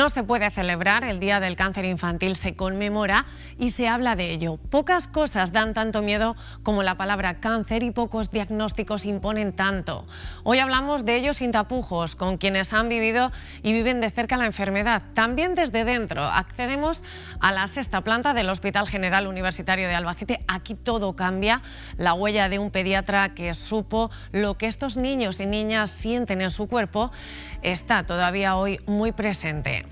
No se puede celebrar el Día del Cáncer Infantil, se conmemora y se habla de ello. Pocas cosas dan tanto miedo como la palabra cáncer y pocos diagnósticos imponen tanto. Hoy hablamos de ello sin tapujos, con quienes han vivido y viven de cerca la enfermedad. También desde dentro accedemos a la sexta planta del Hospital General Universitario de Albacete. Aquí todo cambia, la huella de un pediatra que supo lo que estos niños y niñas sienten en su cuerpo está todavía hoy muy presente.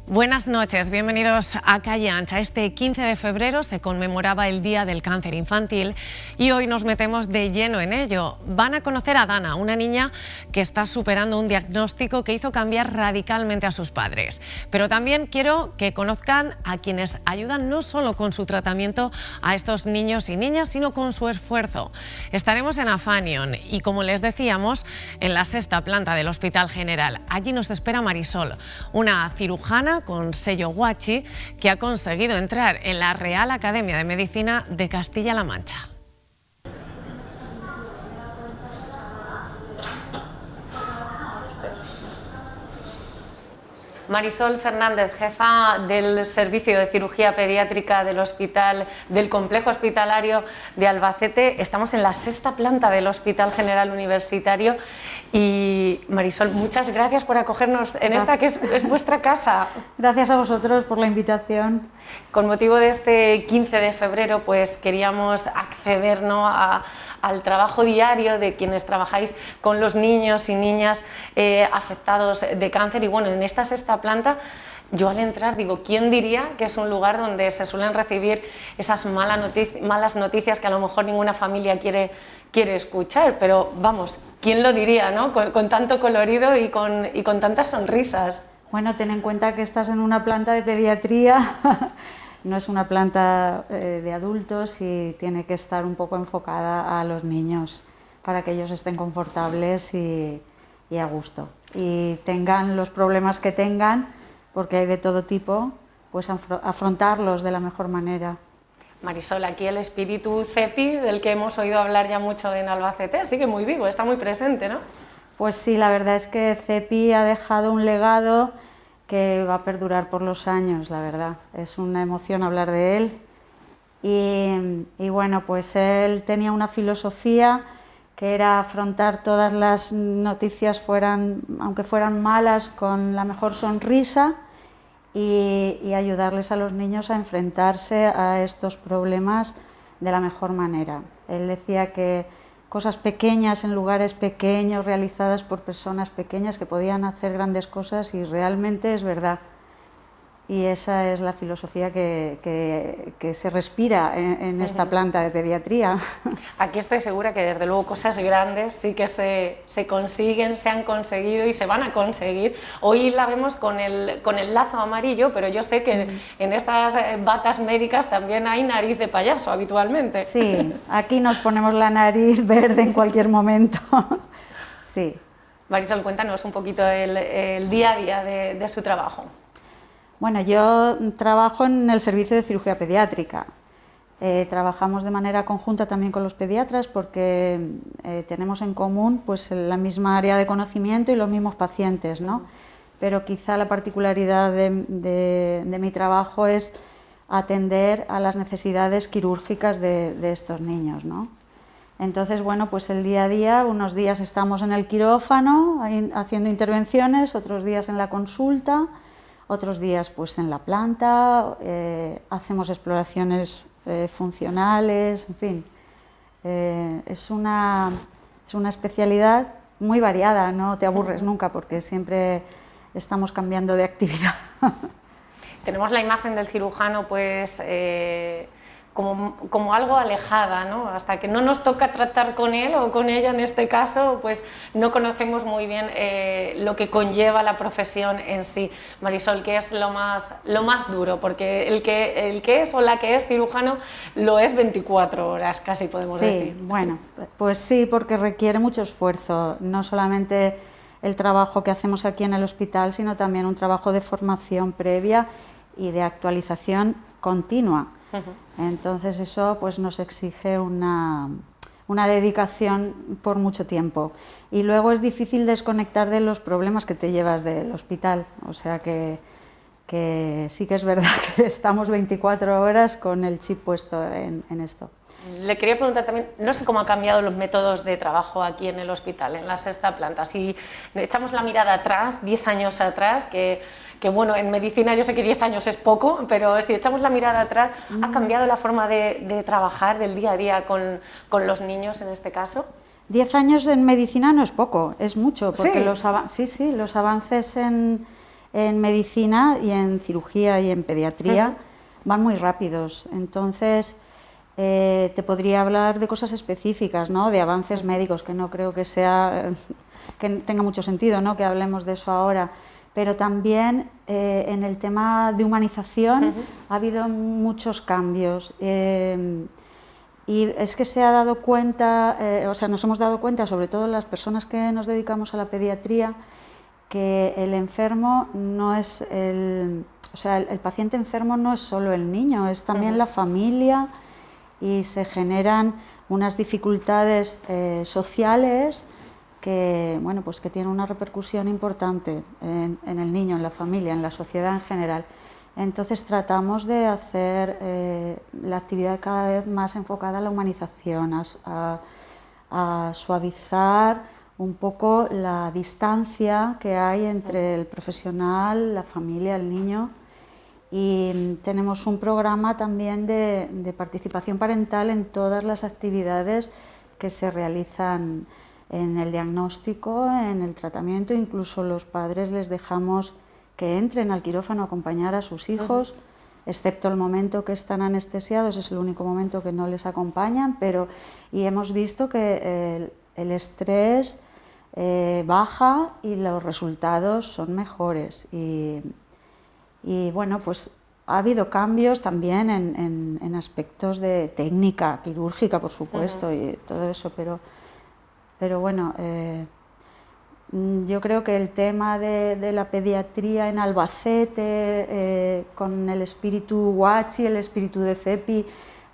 Buenas noches, bienvenidos a Calle Ancha. Este 15 de febrero se conmemoraba el Día del Cáncer Infantil y hoy nos metemos de lleno en ello. Van a conocer a Dana, una niña que está superando un diagnóstico que hizo cambiar radicalmente a sus padres. Pero también quiero que conozcan a quienes ayudan no solo con su tratamiento a estos niños y niñas, sino con su esfuerzo. Estaremos en Afanion y, como les decíamos, en la sexta planta del Hospital General. Allí nos espera Marisol, una cirujana con sello Guachi que ha conseguido entrar en la Real Academia de Medicina de Castilla-La Mancha. Marisol Fernández, jefa del Servicio de Cirugía Pediátrica del Complejo Hospitalario de Albacete. Estamos en la sexta planta del Hospital General Universitario y, Marisol, muchas gracias por acogernos en esta que es vuestra casa. Gracias a vosotros por la invitación. Con motivo de este 15 de febrero, pues queríamos acceder, ¿no?, al trabajo diario de quienes trabajáis con los niños y niñas afectados de cáncer. Y bueno, en esta sexta planta, yo al entrar digo, ¿quién diría que es un lugar donde se suelen recibir esas malas noticias que a lo mejor ninguna familia quiere escuchar? Pero vamos, ¿quién lo diría, ¿no?, con tanto colorido y con tantas sonrisas? Bueno, ten en cuenta que estás en una planta de pediatría, no es una planta de adultos y tiene que estar un poco enfocada a los niños para que ellos estén confortables y a gusto. Y tengan los problemas que tengan, porque hay de todo tipo, pues afrontarlos de la mejor manera. Marisol, aquí el espíritu CEPI, del que hemos oído hablar ya mucho en Albacete, sigue muy vivo, está muy presente, ¿no? Pues sí, la verdad es que CEPI ha dejado un legado que va a perdurar por los años, la verdad. Es una emoción hablar de él. Y bueno, pues él tenía una filosofía que era afrontar todas las noticias, aunque fueran malas, con la mejor sonrisa y ayudarles a los niños a enfrentarse a estos problemas de la mejor manera. Él decía que cosas pequeñas en lugares pequeños, realizadas por personas pequeñas que podían hacer grandes cosas, y realmente es verdad. Y esa es la filosofía que se respira en esta planta de pediatría. Aquí estoy segura que desde luego cosas grandes sí que se consiguen, se han conseguido y se van a conseguir. Hoy la vemos con el lazo amarillo, pero yo sé que en estas batas médicas también hay nariz de payaso habitualmente. Sí, aquí nos ponemos la nariz verde en cualquier momento. Sí. Marisol, cuéntanos un poquito el día a día de su trabajo. Bueno, yo trabajo en el servicio de cirugía pediátrica. Trabajamos de manera conjunta también con los pediatras porque tenemos en común pues la misma área de conocimiento y los mismos pacientes, ¿no? Pero quizá la particularidad de mi trabajo es atender a las necesidades quirúrgicas de estos niños, ¿no? Entonces, bueno, pues el día a día, unos días estamos en el quirófano haciendo intervenciones, otros días en la consulta, otros días pues en la planta, hacemos exploraciones funcionales, en fin. Es una especialidad muy variada, no te aburres nunca porque siempre estamos cambiando de actividad. Tenemos la imagen del cirujano pues como algo alejada, ¿no? Hasta que no nos toca tratar con él o con ella en este caso, pues no conocemos muy bien lo que conlleva la profesión en sí. Marisol, ¿qué es lo más duro? Porque el que es o la que es cirujano lo es 24 horas, casi podemos decir. Sí, bueno, pues sí, porque requiere mucho esfuerzo, no solamente el trabajo que hacemos aquí en el hospital, sino también un trabajo de formación previa y de actualización continua. Entonces eso pues nos exige una una dedicación por mucho tiempo. Y luego es difícil desconectar de los problemas que te llevas del hospital, o sea que sí que es verdad que estamos 24 horas con el chip puesto en esto. Le quería preguntar también, no sé cómo han cambiado los métodos de trabajo aquí en el hospital, en la sexta planta. Si echamos la mirada atrás, 10 años atrás, que bueno, en medicina yo sé que 10 años es poco, pero si echamos la mirada atrás, ¿ha cambiado la forma de trabajar del día a día con los niños en este caso? 10 años en medicina no es poco, es mucho, porque ¿Sí? los avances en medicina y en cirugía y en pediatría van muy rápidos. Entonces, te podría hablar de cosas específicas, ¿no? De avances médicos, que no creo que que tenga mucho sentido, ¿no? Que hablemos de eso ahora. Pero también en el tema de humanización ha habido muchos cambios. Y es que se ha dado cuenta, nos hemos dado cuenta, sobre todo las personas que nos dedicamos a la pediatría, que el enfermo no es el paciente enfermo no es solo el niño, es también la familia, y se generan unas dificultades sociales que, bueno, pues que tienen una repercusión importante en el niño, en la familia, en la sociedad en general. Entonces tratamos de hacer la actividad cada vez más enfocada a la humanización, a suavizar un poco la distancia que hay entre el profesional, la familia, el niño. Y tenemos un programa también de participación parental en todas las actividades que se realizan en el diagnóstico, en el tratamiento. Incluso los padres les dejamos que entren al quirófano a acompañar a sus hijos, excepto el momento que están anestesiados, es el único momento que no les acompañan, y hemos visto que el estrés baja y los resultados son mejores. Y bueno, pues ha habido cambios también en aspectos de técnica quirúrgica, por supuesto, y todo eso, pero bueno, yo creo que el tema de la pediatría en Albacete, con el espíritu Huachi, el espíritu de CEPI,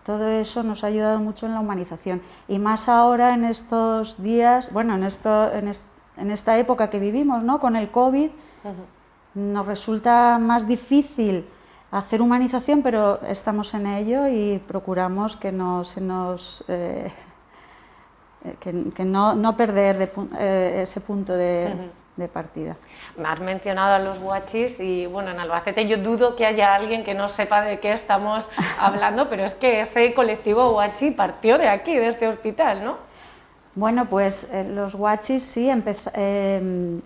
todo eso nos ha ayudado mucho en la humanización. Y más ahora en estos días, bueno, en esta época que vivimos, ¿no? Con el COVID, nos resulta más difícil hacer humanización, pero estamos en ello y procuramos que no perder ese punto de partida. Me has mencionado a los huachis y bueno, en Albacete yo dudo que haya alguien que no sepa de qué estamos hablando, pero es que ese colectivo huachi partió de aquí, de este hospital, ¿no? Bueno, pues los huachis sí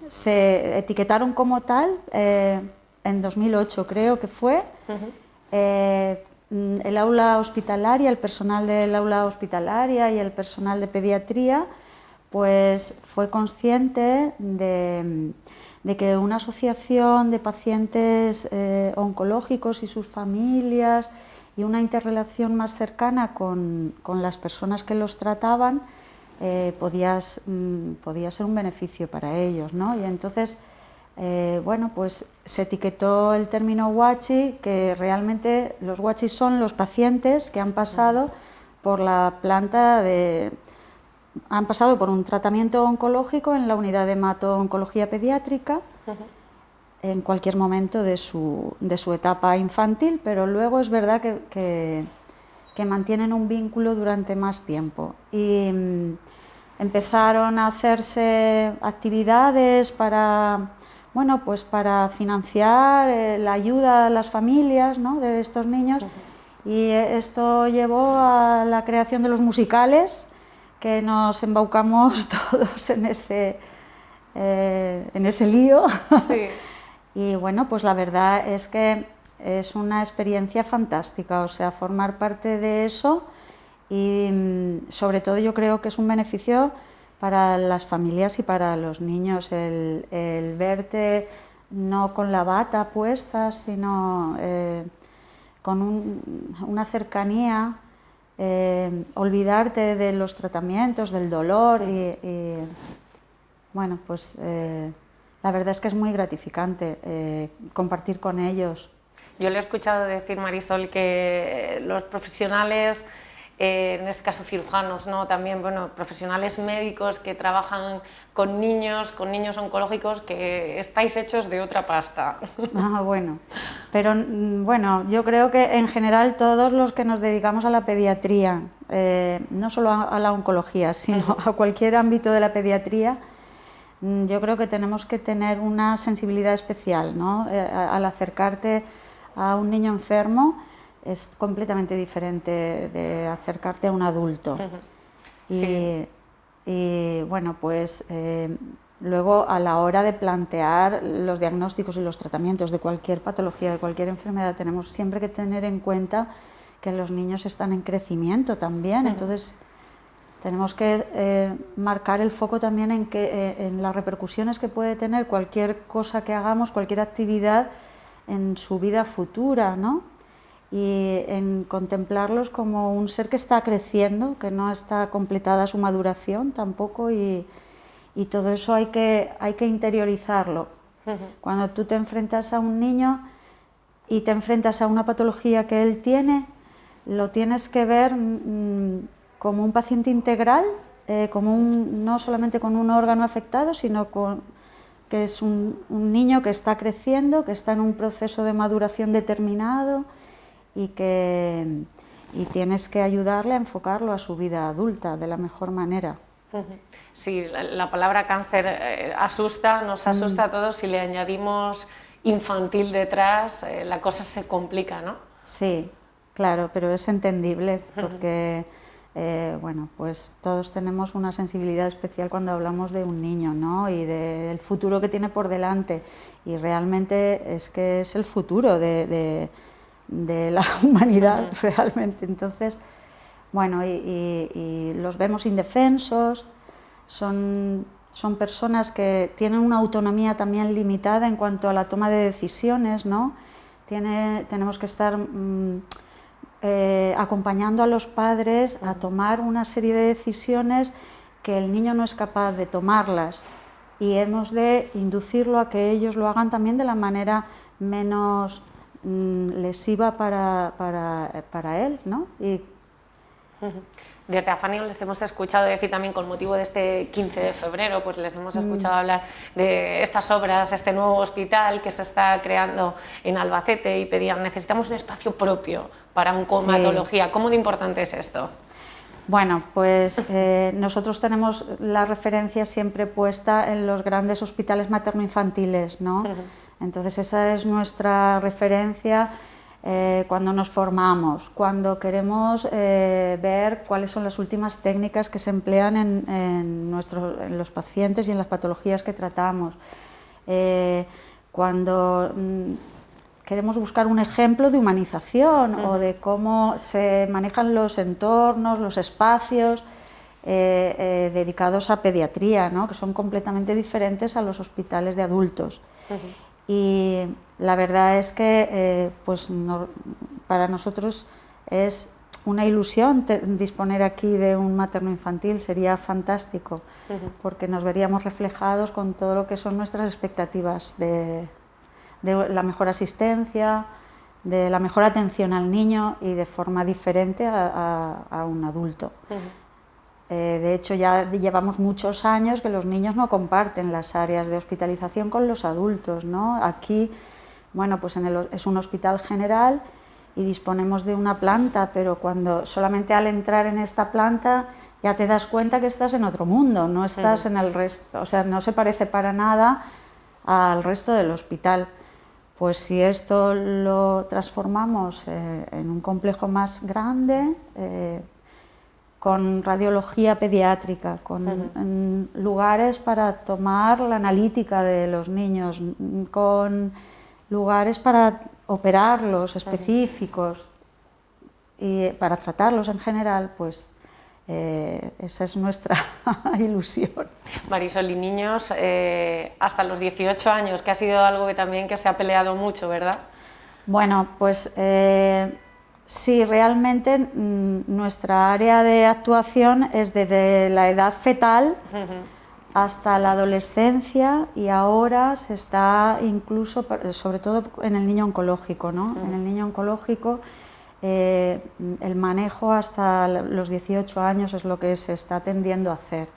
se etiquetaron como tal en 2008, creo que fue. El aula hospitalaria, el personal del aula hospitalaria y el personal de pediatría, pues fue consciente de que una asociación de pacientes oncológicos y sus familias y una interrelación más cercana con las personas que los trataban podía ser un beneficio para ellos, ¿no? Y entonces, bueno, pues se etiquetó el término huachi, que realmente los huachis son los pacientes que han pasado por la planta han pasado por un tratamiento oncológico en la unidad de hemato-oncología pediátrica en cualquier momento de su etapa infantil, pero luego es verdad que mantienen un vínculo durante más tiempo. Y empezaron a hacerse actividades para financiar la ayuda a las familias, ¿no?, de estos niños, y esto llevó a la creación de los musicales, que nos embaucamos todos en ese lío. Sí. Y bueno, pues la verdad es que es una experiencia fantástica, o sea, formar parte de eso, y sobre todo yo creo que es un beneficio para las familias y para los niños, el verte no con la bata puesta, sino con una cercanía, olvidarte de los tratamientos, del dolor, y bueno, pues la verdad es que es muy gratificante compartir con ellos. Yo le he escuchado decir, Marisol, que los profesionales en este caso cirujanos, ¿no? También, bueno, profesionales médicos que trabajan con niños oncológicos, que estáis hechos de otra pasta. Bueno, pero bueno, yo creo que en general todos los que nos dedicamos a la pediatría, no solo a la oncología, sino a cualquier ámbito de la pediatría, yo creo que tenemos que tener una sensibilidad especial, ¿no? Al acercarte a un niño enfermo es completamente diferente de acercarte a un adulto. Sí. Y bueno, pues luego a la hora de plantear los diagnósticos y los tratamientos de cualquier patología, de cualquier enfermedad, tenemos siempre que tener en cuenta que los niños están en crecimiento también, entonces tenemos que marcar el foco también en las repercusiones que puede tener cualquier cosa que hagamos, cualquier actividad en su vida futura, ¿no? Y en contemplarlos como un ser que está creciendo, que no está completada su maduración tampoco, y todo eso hay que interiorizarlo. Cuando tú te enfrentas a un niño y te enfrentas a una patología que él tiene, lo tienes que ver como un paciente integral, no solamente con un órgano afectado, sino que es un niño que está creciendo, que está en un proceso de maduración determinado y tienes que ayudarle a enfocarlo a su vida adulta de la mejor manera. Sí, la palabra cáncer asusta, nos asusta a todos. Si le añadimos infantil detrás, la cosa se complica, ¿no? Sí, claro, pero es entendible porque bueno, pues todos tenemos una sensibilidad especial cuando hablamos de un niño, ¿no? Y del futuro que tiene por delante, y realmente es que es el futuro de la humanidad realmente. Entonces, bueno, y los vemos indefensos, son personas que tienen una autonomía también limitada en cuanto a la toma de decisiones, ¿no? Tenemos que estar acompañando a los padres a tomar una serie de decisiones que el niño no es capaz de tomarlas, y hemos de inducirlo a que ellos lo hagan también de la manera menos lesiva para él, ¿no? Desde Afanio les hemos escuchado decir también, con motivo de este 15 de febrero, pues les hemos escuchado hablar de estas obras, este nuevo hospital que se está creando en Albacete, y pedían, necesitamos un espacio propio para oncomatología. Sí. ¿Cómo de importante es esto? Bueno, pues nosotros tenemos la referencia siempre puesta en los grandes hospitales materno-infantiles, ¿no? Entonces esa es nuestra referencia cuando nos formamos, cuando queremos ver cuáles son las últimas técnicas que se emplean en los pacientes y en las patologías que tratamos, cuando queremos buscar un ejemplo de humanización o de cómo se manejan los entornos, los espacios dedicados a pediatría, ¿no? Que son completamente diferentes a los hospitales de adultos. Y la verdad es que para nosotros es una ilusión disponer aquí de un materno-infantil, sería fantástico, porque nos veríamos reflejados con todo lo que son nuestras expectativas de la mejor asistencia, de la mejor atención al niño y de forma diferente a un adulto. De hecho, ya llevamos muchos años que los niños no comparten las áreas de hospitalización con los adultos, ¿no? Aquí, bueno, pues es un hospital general y disponemos de una planta, pero solamente al entrar en esta planta ya te das cuenta que estás en otro mundo, no estás en el resto, o sea, no se parece para nada al resto del hospital. Pues si esto lo transformamos en un complejo más grande, con radiología pediátrica, con lugares para tomar la analítica de los niños, con lugares para operarlos específicos y para tratarlos en general, pues esa es nuestra ilusión. Marisol, y niños hasta los 18 años, que ha sido algo que también se ha peleado mucho, ¿verdad? Bueno, pues sí, realmente nuestra área de actuación es desde la edad fetal hasta la adolescencia, y ahora se está incluso, sobre todo en el niño oncológico, ¿no? En el niño oncológico el manejo hasta los 18 años es lo que se está tendiendo a hacer.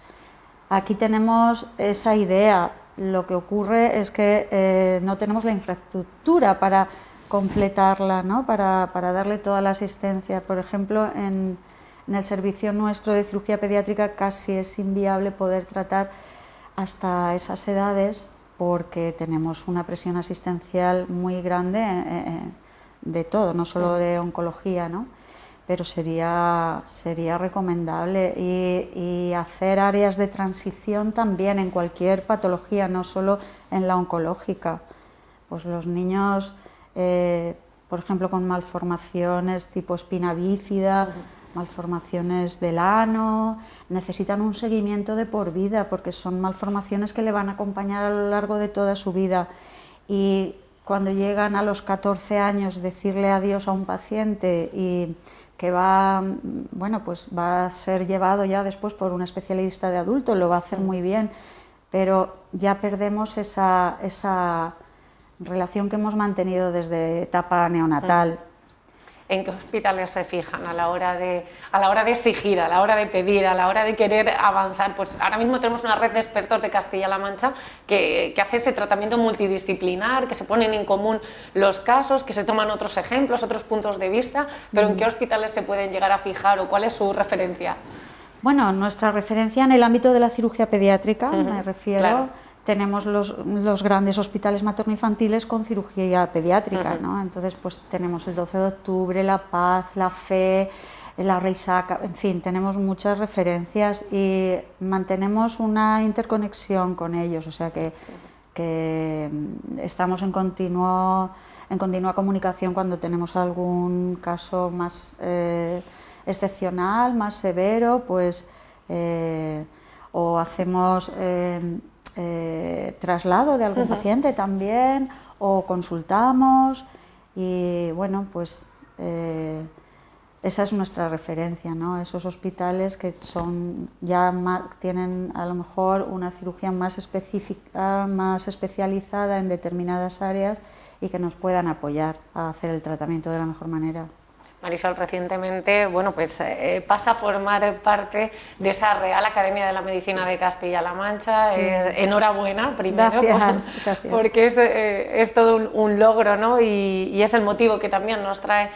Aquí tenemos esa idea, lo que ocurre es que no tenemos la infraestructura para completarla, ¿no? para darle toda la asistencia. Por ejemplo, en el servicio nuestro de cirugía pediátrica casi es inviable poder tratar hasta esas edades porque tenemos una presión asistencial muy grande de todo, no solo de oncología, ¿no? Pero sería recomendable y hacer áreas de transición también en cualquier patología, no solo en la oncológica. Pues los niños, por ejemplo, con malformaciones tipo espina bífida, malformaciones del ano, necesitan un seguimiento de por vida porque son malformaciones que le van a acompañar a lo largo de toda su vida. Y cuando llegan a los 14 años, decirle adiós a un paciente y que va a ser llevado ya después por un especialista de adulto, lo va a hacer muy bien, pero ya perdemos esa relación que hemos mantenido desde etapa neonatal. ¿En qué hospitales se fijan a la hora de exigir, a la hora de pedir, a la hora de querer avanzar? Pues ahora mismo tenemos una red de expertos de Castilla-La Mancha que hace ese tratamiento multidisciplinar, que se ponen en común los casos, que se toman otros ejemplos, otros puntos de vista, pero ¿en qué hospitales se pueden llegar a fijar o cuál es su referencia? Bueno, nuestra referencia en el ámbito de la cirugía pediátrica, me refiero... Claro. Tenemos los grandes hospitales materno-infantiles con cirugía pediátrica, ¿no? Entonces, pues tenemos el 12 de octubre, La Paz, La Fe, la Reisaca, en fin, tenemos muchas referencias y mantenemos una interconexión con ellos, o sea que estamos en continua comunicación cuando tenemos algún caso más excepcional, más severo, pues o hacemos traslado de algún paciente también, o consultamos y bueno, pues esa es nuestra referencia, ¿no? Esos hospitales que son tienen a lo mejor una cirugía más específica, más especializada en determinadas áreas y que nos puedan apoyar a hacer el tratamiento de la mejor manera. Marisol, recientemente pasa a formar parte de esa Real Academia de la Medicina de Castilla-La Mancha. Sí. Enhorabuena, primero, gracias. Porque es todo un logro, ¿no? Y es el motivo que también nos trae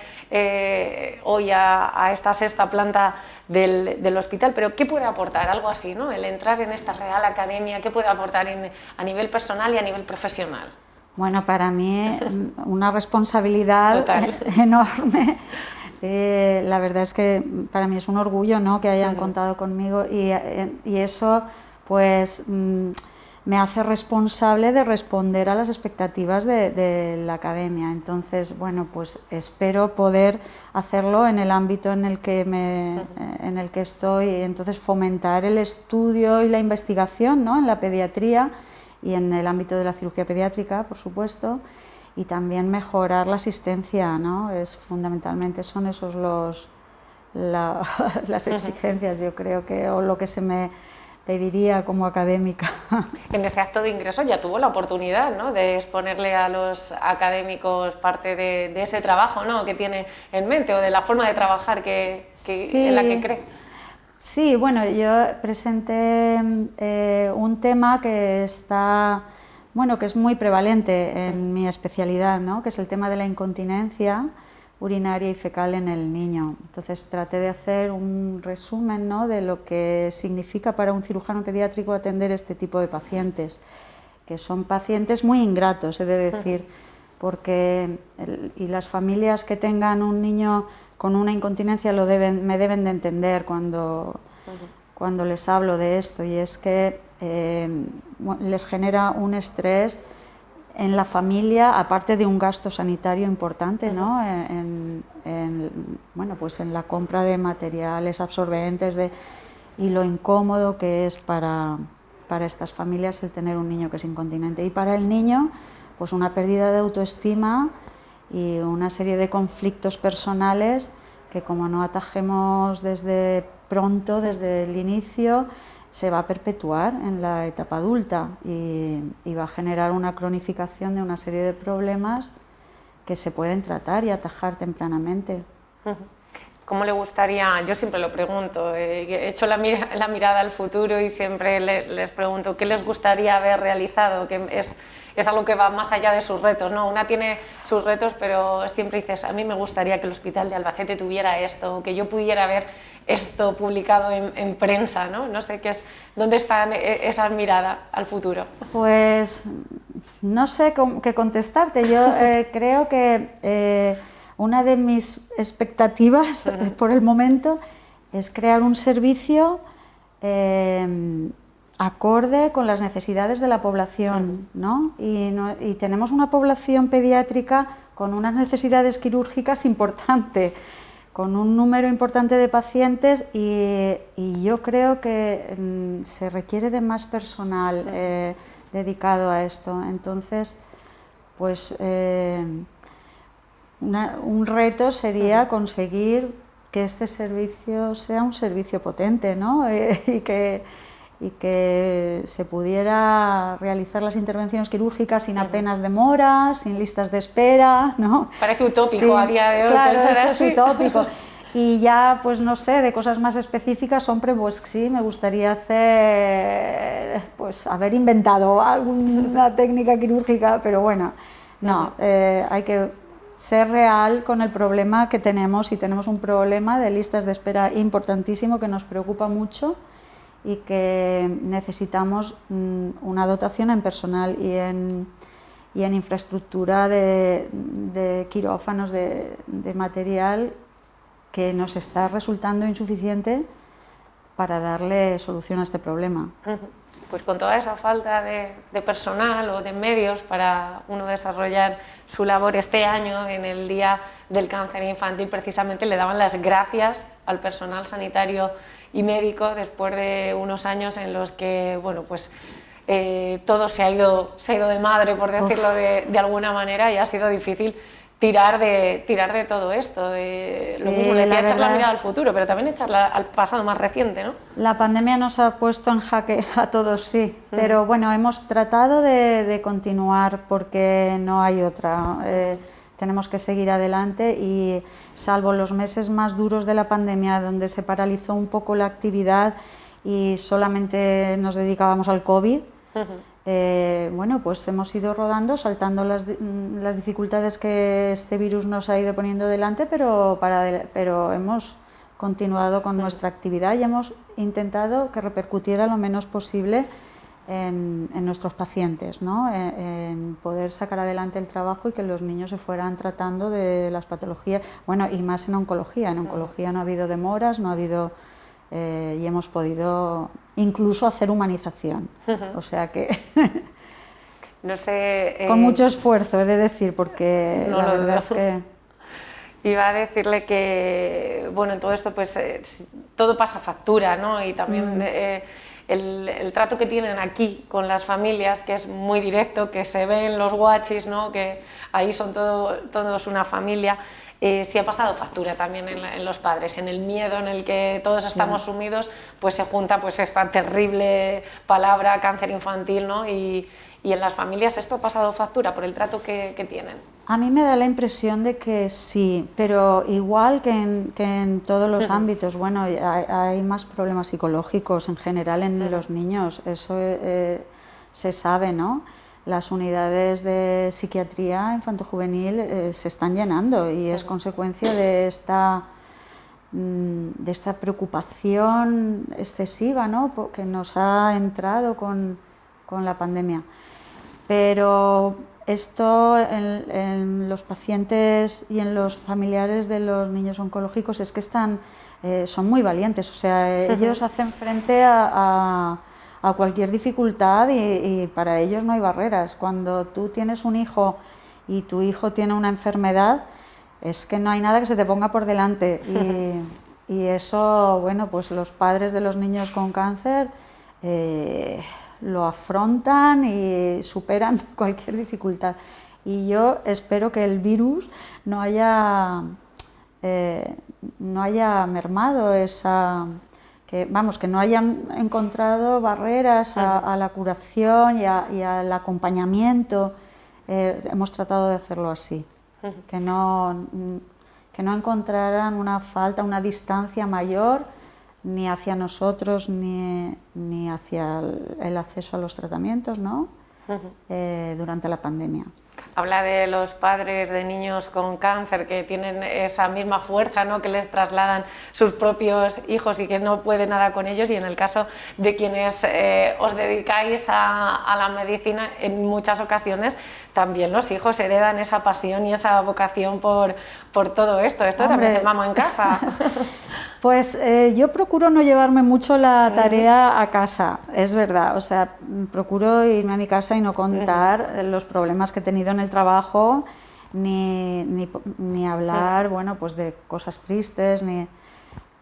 hoy a esta sexta planta del hospital. Pero ¿qué puede aportar algo así, ¿no? El entrar en esta Real Academia, ¿qué puede aportar a nivel personal y a nivel profesional? Bueno, para mí una responsabilidad enorme. La verdad es que para mí es un orgullo, ¿no?, que hayan contado conmigo y eso pues me hace responsable de responder a las expectativas de la academia. Entonces, bueno, pues espero poder hacerlo en el ámbito en el que estoy, y entonces fomentar el estudio y la investigación, ¿no?, en la pediatría y en el ámbito de la cirugía pediátrica, por supuesto, y también mejorar la asistencia, ¿no? Fundamentalmente son esos las exigencias, yo creo o lo que se me pediría como académica. En ese acto de ingreso ya tuvo la oportunidad, ¿no?, de exponerle a los académicos parte de ese trabajo, ¿no?, que tiene en mente, o de la forma de trabajar sí. en la que cree. Sí, bueno, yo presenté un tema que es muy prevalente en mi especialidad, ¿no?, que es el tema de la incontinencia urinaria y fecal en el niño. Entonces traté de hacer un resumen, ¿no?, de lo que significa para un cirujano pediátrico atender este tipo de pacientes, que son pacientes muy ingratos, he de decir, porque y las familias que tengan un niño con una incontinencia me deben de entender cuando les hablo de esto, y es que les genera un estrés en la familia, aparte de un gasto sanitario importante, ¿no?, pues en la compra de materiales absorbentes y lo incómodo que es para estas familias el tener un niño que es incontinente. Y para el niño, pues una pérdida de autoestima y una serie de conflictos personales que, como no atajemos desde pronto, desde el inicio, se va a perpetuar en la etapa adulta y va a generar una cronificación de una serie de problemas que se pueden tratar y atajar tempranamente. ¿Cómo le gustaría? Yo siempre lo pregunto, he hecho la mirada al futuro y siempre les pregunto qué les gustaría haber realizado, que es algo que va más allá de sus retos, ¿no? Una tiene sus retos, pero siempre dices, a mí me gustaría que el Hospital de Albacete tuviera esto, que yo pudiera ver esto publicado en prensa, ¿no? No sé dónde está esa mirada al futuro. Pues no sé qué contestarte. Yo creo que una de mis expectativas por el momento es crear un servicio acorde con las necesidades de la población, ¿no? Y tenemos una población pediátrica con unas necesidades quirúrgicas importantes, con un número importante de pacientes y yo creo que se requiere de más personal dedicado a esto. Entonces, pues un reto sería conseguir que este servicio sea un servicio potente, ¿no? y que se pudiera realizar las intervenciones quirúrgicas sin apenas demoras, sin listas de espera, ¿no? Parece utópico a día de hoy. Claro, esto es utópico. Y ya, pues no sé, de cosas más específicas, hombre, pues sí, me gustaría haber inventado alguna técnica quirúrgica, pero bueno, no, hay que ser real con el problema que tenemos, y tenemos un problema de listas de espera importantísimo que nos preocupa mucho y que necesitamos una dotación en personal y en infraestructura de quirófanos, de material que nos está resultando insuficiente para darle solución a este problema. Pues con toda esa falta de personal o de medios para uno desarrollar su labor este año, en el Día del Cáncer Infantil, precisamente le daban las gracias al personal sanitario y médico después de unos años en los que, bueno, pues todo se ha ido de madre, por decirlo de alguna manera, y ha sido difícil tirar de todo esto. Sí, lo mismo, le decía, echar la mirada al futuro, pero también echarla al pasado más reciente, ¿no? La pandemia nos ha puesto en jaque a todos, sí, pero bueno, hemos tratado de continuar porque no hay otra. Tenemos que seguir adelante y, salvo los meses más duros de la pandemia, donde se paralizó un poco la actividad y solamente nos dedicábamos al COVID, bueno, pues hemos ido rodando, saltando las dificultades que este virus nos ha ido poniendo delante, pero hemos continuado con nuestra actividad y hemos intentado que repercutiera lo menos posible en nuestros pacientes, ¿no? En poder sacar adelante el trabajo y que los niños se fueran tratando de las patologías, bueno, y más en oncología. En oncología no ha habido demoras, no ha habido... y hemos podido incluso hacer humanización, o sea que no sé, con mucho esfuerzo, he de decir, porque no, la verdad es que... Iba a decirle que, bueno, en todo esto pues todo pasa factura, ¿no? Y también el trato que tienen aquí con las familias, que es muy directo, que se ven los guachis, ¿no? Que ahí son todos una familia. Sí ha pasado factura también en los padres, en el miedo en el que todos estamos sumidos, pues se junta pues esta terrible palabra cáncer infantil, ¿no? Y en las familias esto ha pasado factura por el trato que tienen. A mí me da la impresión de que sí, pero igual que en todos los ámbitos, bueno, hay más problemas psicológicos en general en los niños, eso se sabe, ¿no? Las unidades de psiquiatría infantojuvenil se están llenando y es consecuencia de esta preocupación excesiva, ¿no? Que nos ha entrado con la pandemia. Pero esto en los pacientes y en los familiares de los niños oncológicos es que son muy valientes, o sea, ellos hacen frente a cualquier dificultad y para ellos no hay barreras. Cuando tú tienes un hijo y tu hijo tiene una enfermedad, es que no hay nada que se te ponga por delante y eso, bueno, pues los padres de los niños con cáncer lo afrontan y superan cualquier dificultad. Y yo espero que el virus no haya mermado que no hayan encontrado barreras a la curación y al acompañamiento. Hemos tratado de hacerlo así, que no encontraran una falta, una distancia mayor ni hacia nosotros ni hacia el acceso a los tratamientos, ¿no? Durante la pandemia. Habla de los padres de niños con cáncer que tienen esa misma fuerza, ¿no?, que les trasladan sus propios hijos y que no puede nada con ellos, y en el caso de quienes os dedicáis a la medicina, en muchas ocasiones también los hijos heredan esa pasión y esa vocación por todo esto. Esto también se mama en casa. Pues yo procuro no llevarme mucho la tarea a casa, es verdad, o sea, procuro irme a mi casa y no contar los problemas que he tenido en el trabajo, ni hablar, bueno, pues de cosas tristes,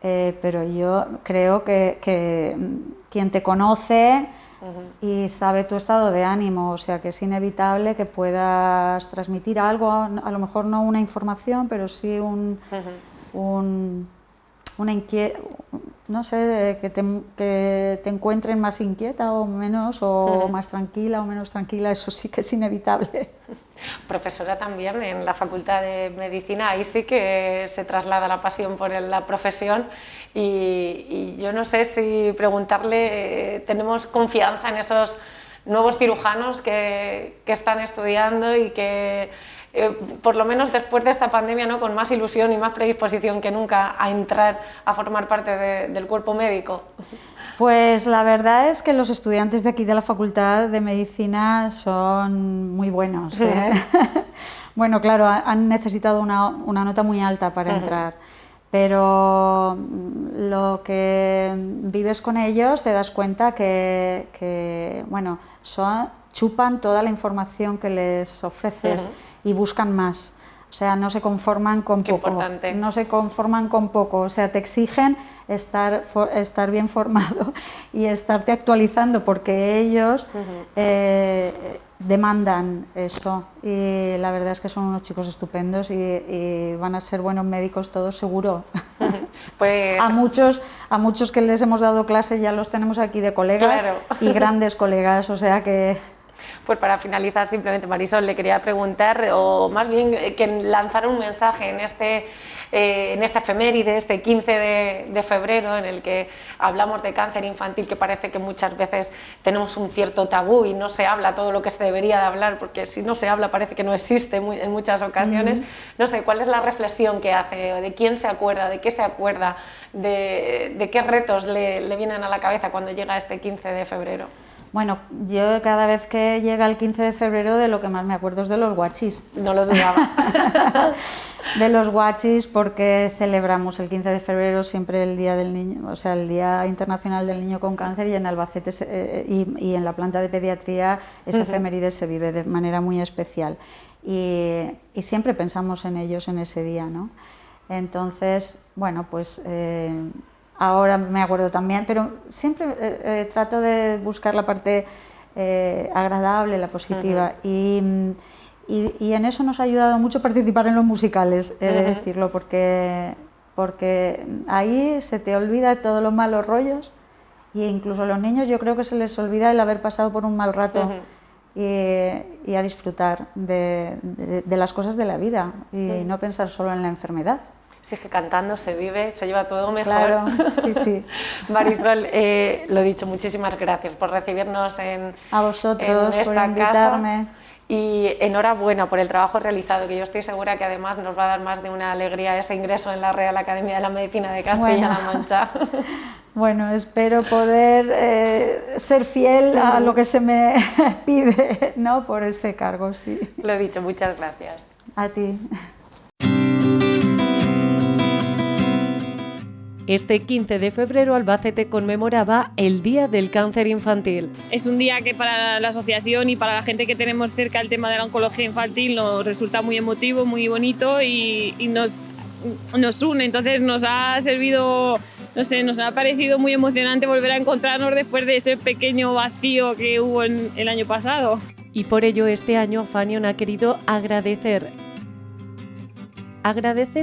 pero yo creo que quien te conoce y sabe tu estado de ánimo, o sea, que es inevitable que puedas transmitir algo, a lo mejor no una información, pero sí una no sé, que te encuentren más inquieta o menos, o más tranquila o menos tranquila, eso sí que es inevitable. Profesora también en la Facultad de Medicina, ahí sí que se traslada la pasión por la profesión, y yo no sé si preguntarle, ¿tenemos confianza en esos nuevos cirujanos que están estudiando y que por lo menos después de esta pandemia, ¿no?, con más ilusión y más predisposición que nunca a entrar a formar parte del cuerpo médico? Pues la verdad es que los estudiantes de aquí de la Facultad de Medicina son muy buenos, ¿eh? Bueno, claro, han necesitado una nota muy alta para entrar, pero lo que vives con ellos te das cuenta que bueno, chupan toda la información que les ofreces y buscan más. O sea, no se conforman con poco. No se conforman con poco. O sea, te exigen estar bien formado y estarte actualizando, porque ellos demandan eso. Y la verdad es que son unos chicos estupendos y van a ser buenos médicos todos, seguro. Pues a muchos que les hemos dado clase ya los tenemos aquí de colegas, claro, y grandes colegas, o sea que... Pues para finalizar, simplemente, Marisol, le quería preguntar, o más bien que lanzar un mensaje en esta efeméride, este 15 de febrero, en el que hablamos de cáncer infantil, que parece que muchas veces tenemos un cierto tabú y no se habla todo lo que se debería de hablar, porque si no se habla parece que no existe en muchas ocasiones. No sé, ¿cuál es la reflexión que hace? ¿De quién se acuerda? ¿De qué se acuerda? ¿De qué retos le vienen a la cabeza cuando llega este 15 de febrero? Bueno, yo cada vez que llega el 15 de febrero de lo que más me acuerdo es de los guachis. No lo dudaba. De los guachis, porque celebramos el 15 de febrero siempre el Día del Niño, o sea, el Día Internacional del Niño con Cáncer, y en Albacete y en la planta de pediatría ese efeméride se vive de manera muy especial. Y siempre pensamos en ellos en ese día, ¿no? Entonces, bueno, pues... ahora me acuerdo también, pero siempre trato de buscar la parte agradable, la positiva, y en eso nos ha ayudado mucho participar en los musicales, he de decirlo, porque ahí se te olvida todos los malos rollos, e incluso a los niños yo creo que se les olvida el haber pasado por un mal rato, y a disfrutar de las cosas de la vida y no pensar solo en la enfermedad. Sí, es que cantando se vive, se lleva todo mejor. Claro, sí, sí. Marisol, lo dicho, muchísimas gracias por recibirnos a vosotros, por invitarme. Casa, y enhorabuena por el trabajo realizado, que yo estoy segura que además nos va a dar más de una alegría ese ingreso en la Real Academia de la Medicina de Castilla-La Mancha. Bueno, espero poder ser fiel a lo que se me pide, ¿no?, por ese cargo, sí. Lo he dicho, muchas gracias. A ti. Este 15 de febrero Albacete conmemoraba el Día del Cáncer Infantil. Es un día que para la asociación y para la gente que tenemos cerca el tema de la oncología infantil nos resulta muy emotivo, muy bonito y nos une. Entonces nos ha servido, no sé, nos ha parecido muy emocionante volver a encontrarnos después de ese pequeño vacío que hubo en el año pasado. Y por ello este año Fanion ha querido agradecer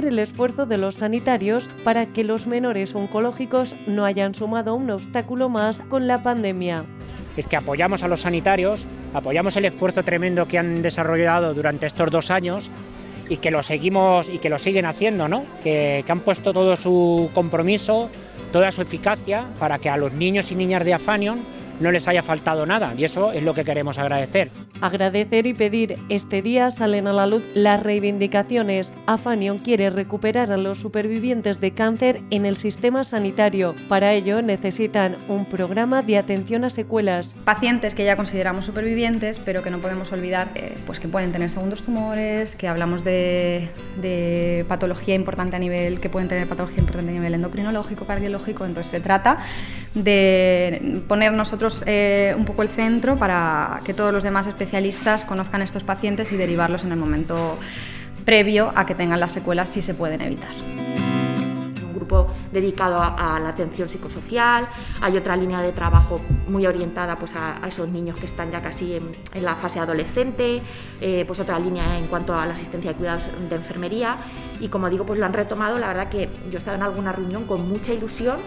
el esfuerzo de los sanitarios para que los menores oncológicos no hayan sumado un obstáculo más con la pandemia. Es que apoyamos a los sanitarios, apoyamos el esfuerzo tremendo que han desarrollado durante estos 2 años y que lo seguimos y que lo siguen haciendo, ¿no? Que han puesto todo su compromiso, toda su eficacia para que a los niños y niñas de Afanion no les haya faltado nada, y eso es lo que queremos agradecer. Agradecer y pedir. Este día salen a la luz las reivindicaciones. Afanion quiere recuperar a los supervivientes de cáncer en el sistema sanitario. Para ello necesitan un programa de atención a secuelas. Pacientes que ya consideramos supervivientes, pero que no podemos olvidar pues que pueden tener segundos tumores, que hablamos de patología importante que pueden tener patología importante a nivel endocrinológico, cardiológico. Entonces se trata de poner nosotros un poco el centro para que todos los demás especialistas conozcan estos pacientes y derivarlos en el momento previo a que tengan las secuelas si se pueden evitar. Un grupo dedicado a la atención psicosocial, hay otra línea de trabajo muy orientada pues, a esos niños que están ya casi en la fase adolescente, pues otra línea en cuanto a la asistencia de cuidados de enfermería, y como digo, pues lo han retomado. La verdad que yo he estado en alguna reunión con mucha ilusión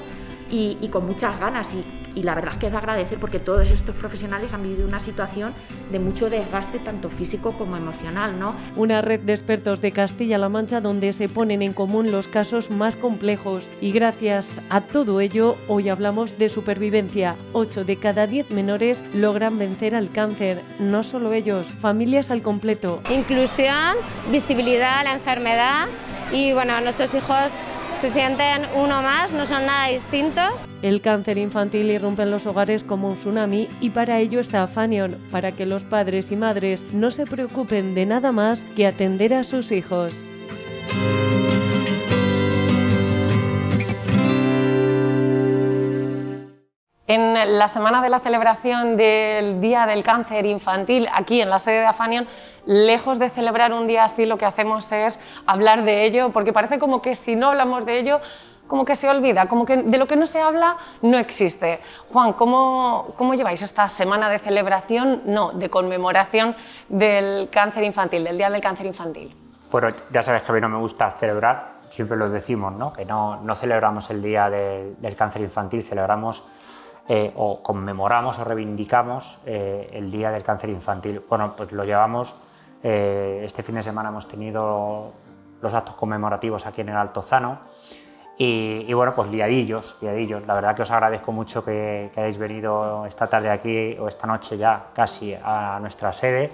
y con muchas ganas, y la verdad es que es de agradecer porque todos estos profesionales han vivido una situación de mucho desgaste tanto físico como emocional, ¿no? Una red de expertos de Castilla-La Mancha donde se ponen en común los casos más complejos, y gracias a todo ello hoy hablamos de supervivencia. 8 de cada 10 menores logran vencer al cáncer. No solo ellos, familias al completo. Inclusión, visibilidad a la enfermedad, y bueno, nuestros hijos se sienten uno más, no son nada distintos. El cáncer infantil irrumpe en los hogares como un tsunami, y para ello está Afanion, para que los padres y madres no se preocupen de nada más que atender a sus hijos. En la semana de la celebración del Día del Cáncer Infantil, aquí en la sede de Afanion, lejos de celebrar un día así, lo que hacemos es hablar de ello, porque parece como que si no hablamos de ello, como que se olvida, como que de lo que no se habla no existe. Juan, ¿cómo lleváis esta semana de celebración, de conmemoración del cáncer infantil, del Día del Cáncer Infantil? Bueno, ya sabes que a mí no me gusta celebrar, siempre lo decimos, ¿no? Que no celebramos el Día del Cáncer Infantil, celebramos o conmemoramos o reivindicamos el Día del Cáncer Infantil. Bueno, pues lo llevamos, este fin de semana hemos tenido los actos conmemorativos aquí en el Altozano, y bueno, pues liadillos. La verdad que os agradezco mucho que hayáis venido esta tarde aquí, o esta noche ya casi, a nuestra sede,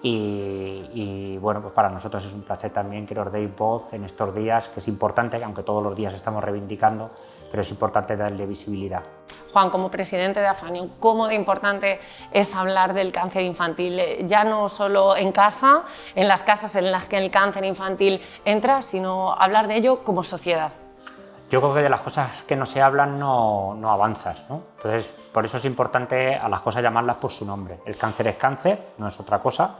y bueno, pues para nosotros es un placer también que nos deis voz en estos días, que es importante, aunque todos los días estamos reivindicando, pero es importante darle visibilidad. Juan, como presidente de Afanion, ¿cómo de importante es hablar del cáncer infantil? Ya no solo en casa, en las casas en las que el cáncer infantil entra, sino hablar de ello como sociedad. Yo creo que de las cosas que no se hablan no avanzas, ¿no? Entonces, por eso es importante a las cosas llamarlas por su nombre. El cáncer es cáncer, no es otra cosa,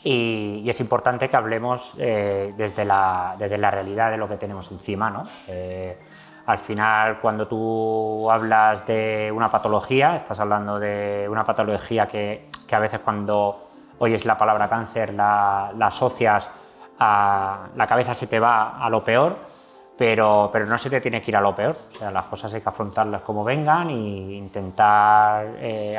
y es importante que hablemos desde la realidad de lo que tenemos encima, ¿no? Al final, cuando tú hablas de una patología, estás hablando de una patología que a veces cuando oyes la palabra cáncer la asocias a la cabeza, se te va a lo peor, pero no se te tiene que ir a lo peor. O sea, las cosas hay que afrontarlas como vengan e intentar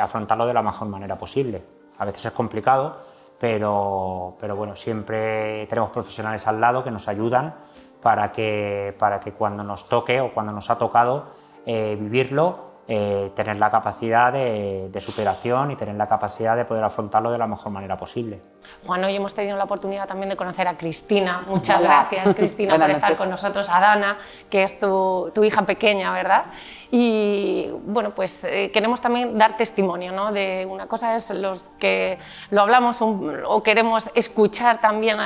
afrontarlo de la mejor manera posible. A veces es complicado, pero bueno, siempre tenemos profesionales al lado que nos ayudan para que cuando nos toque o cuando nos ha tocado vivirlo, tener la capacidad de superación y tener la capacidad de poder afrontarlo de la mejor manera posible. Juan, hoy hemos tenido la oportunidad también de conocer a Cristina. Muchas gracias, Cristina, por estar con nosotros. A Dana, que es tu hija pequeña, ¿verdad? Y bueno, pues queremos también dar testimonio, ¿no? De una cosa es los que lo hablamos o queremos escuchar también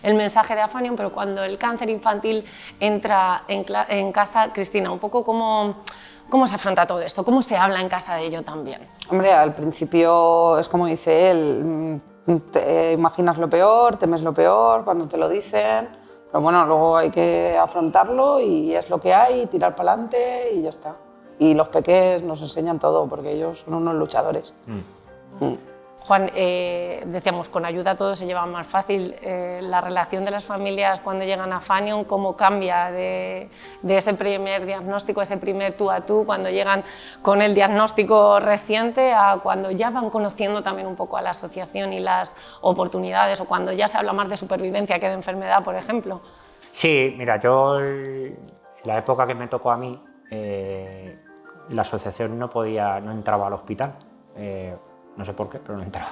el mensaje de Afanion, pero cuando el cáncer infantil entra en casa, Cristina, un poco ¿cómo se afronta todo esto? ¿Cómo se habla en casa de ello también? Hombre, al principio es como dice él, te imaginas lo peor, temes lo peor cuando te lo dicen, pero bueno, luego hay que afrontarlo y es lo que hay, tirar para adelante y ya está. Y los peques nos enseñan todo porque ellos son unos luchadores. Juan, decíamos, con ayuda todo se lleva más fácil. La relación de las familias cuando llegan a Fanion, ¿cómo cambia de ese primer diagnóstico, ese primer tú a tú, cuando llegan con el diagnóstico reciente, a cuando ya van conociendo también un poco a la asociación y las oportunidades, o cuando ya se habla más de supervivencia que de enfermedad, por ejemplo? Sí, mira, yo en la época que me tocó a mí, la asociación no entraba al hospital. No sé por qué, pero no entraba.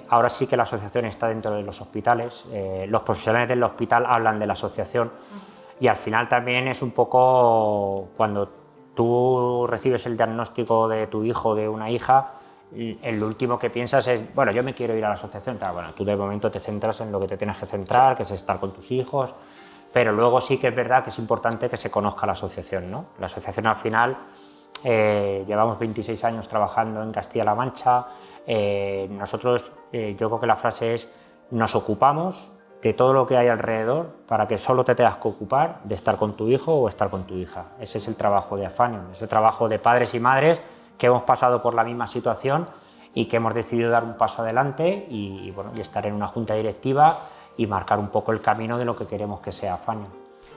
Ahora sí que la asociación está dentro de los hospitales. Los profesionales del hospital hablan de la asociación y al final también es un poco cuando tú recibes el diagnóstico de tu hijo o de una hija, el último que piensas es, bueno, yo me quiero ir a la asociación. Bueno, tú de momento te centras en lo que te tienes que centrar, que es estar con tus hijos, pero luego sí que es verdad que es importante que se conozca la asociación, ¿no? La asociación al final... llevamos 26 años trabajando en Castilla-La Mancha. Nosotros, yo creo que la frase es, nos ocupamos de todo lo que hay alrededor para que solo te tengas que ocupar de estar con tu hijo o estar con tu hija. Ese es el trabajo de Afanion, ese trabajo de padres y madres que hemos pasado por la misma situación y que hemos decidido dar un paso adelante y estar en una junta directiva y marcar un poco el camino de lo que queremos que sea Afanion.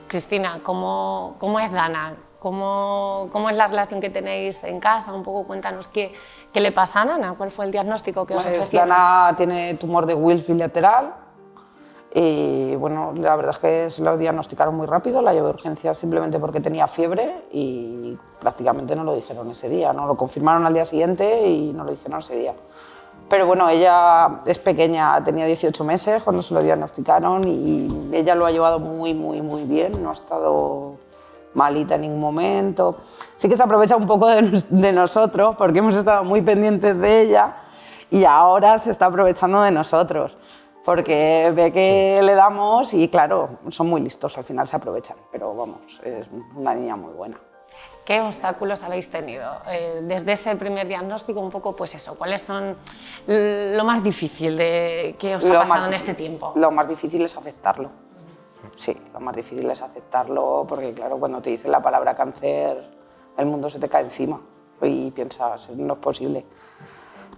Cristina, ¿cómo es Dana? ¿Cómo es la relación que tenéis en casa? Un poco cuéntanos qué le pasa a Dana, cuál fue el diagnóstico que os ofrecieron. Dana tiene tumor de Wills bilateral y bueno, la verdad es que se lo diagnosticaron muy rápido, la llevé a urgencias simplemente porque tenía fiebre y prácticamente no lo dijeron ese día, no lo confirmaron al día siguiente y no lo dijeron ese día. Pero bueno, ella es pequeña, tenía 18 meses cuando se lo diagnosticaron y ella lo ha llevado muy bien, no ha estado malita en ningún momento. Sí que se aprovecha un poco de nosotros porque hemos estado muy pendientes de ella y ahora se está aprovechando de nosotros porque ve que le damos y claro, son muy listos, al final se aprovechan, pero vamos, es una niña muy buena. ¿Qué obstáculos habéis tenido desde ese primer diagnóstico? Un poco, pues eso, ¿cuáles son lo más difícil que os ha pasado en este tiempo? Lo más difícil es aceptarlo. Sí, lo más difícil es aceptarlo porque, claro, cuando te dicen la palabra cáncer, el mundo se te cae encima y piensas, no es posible.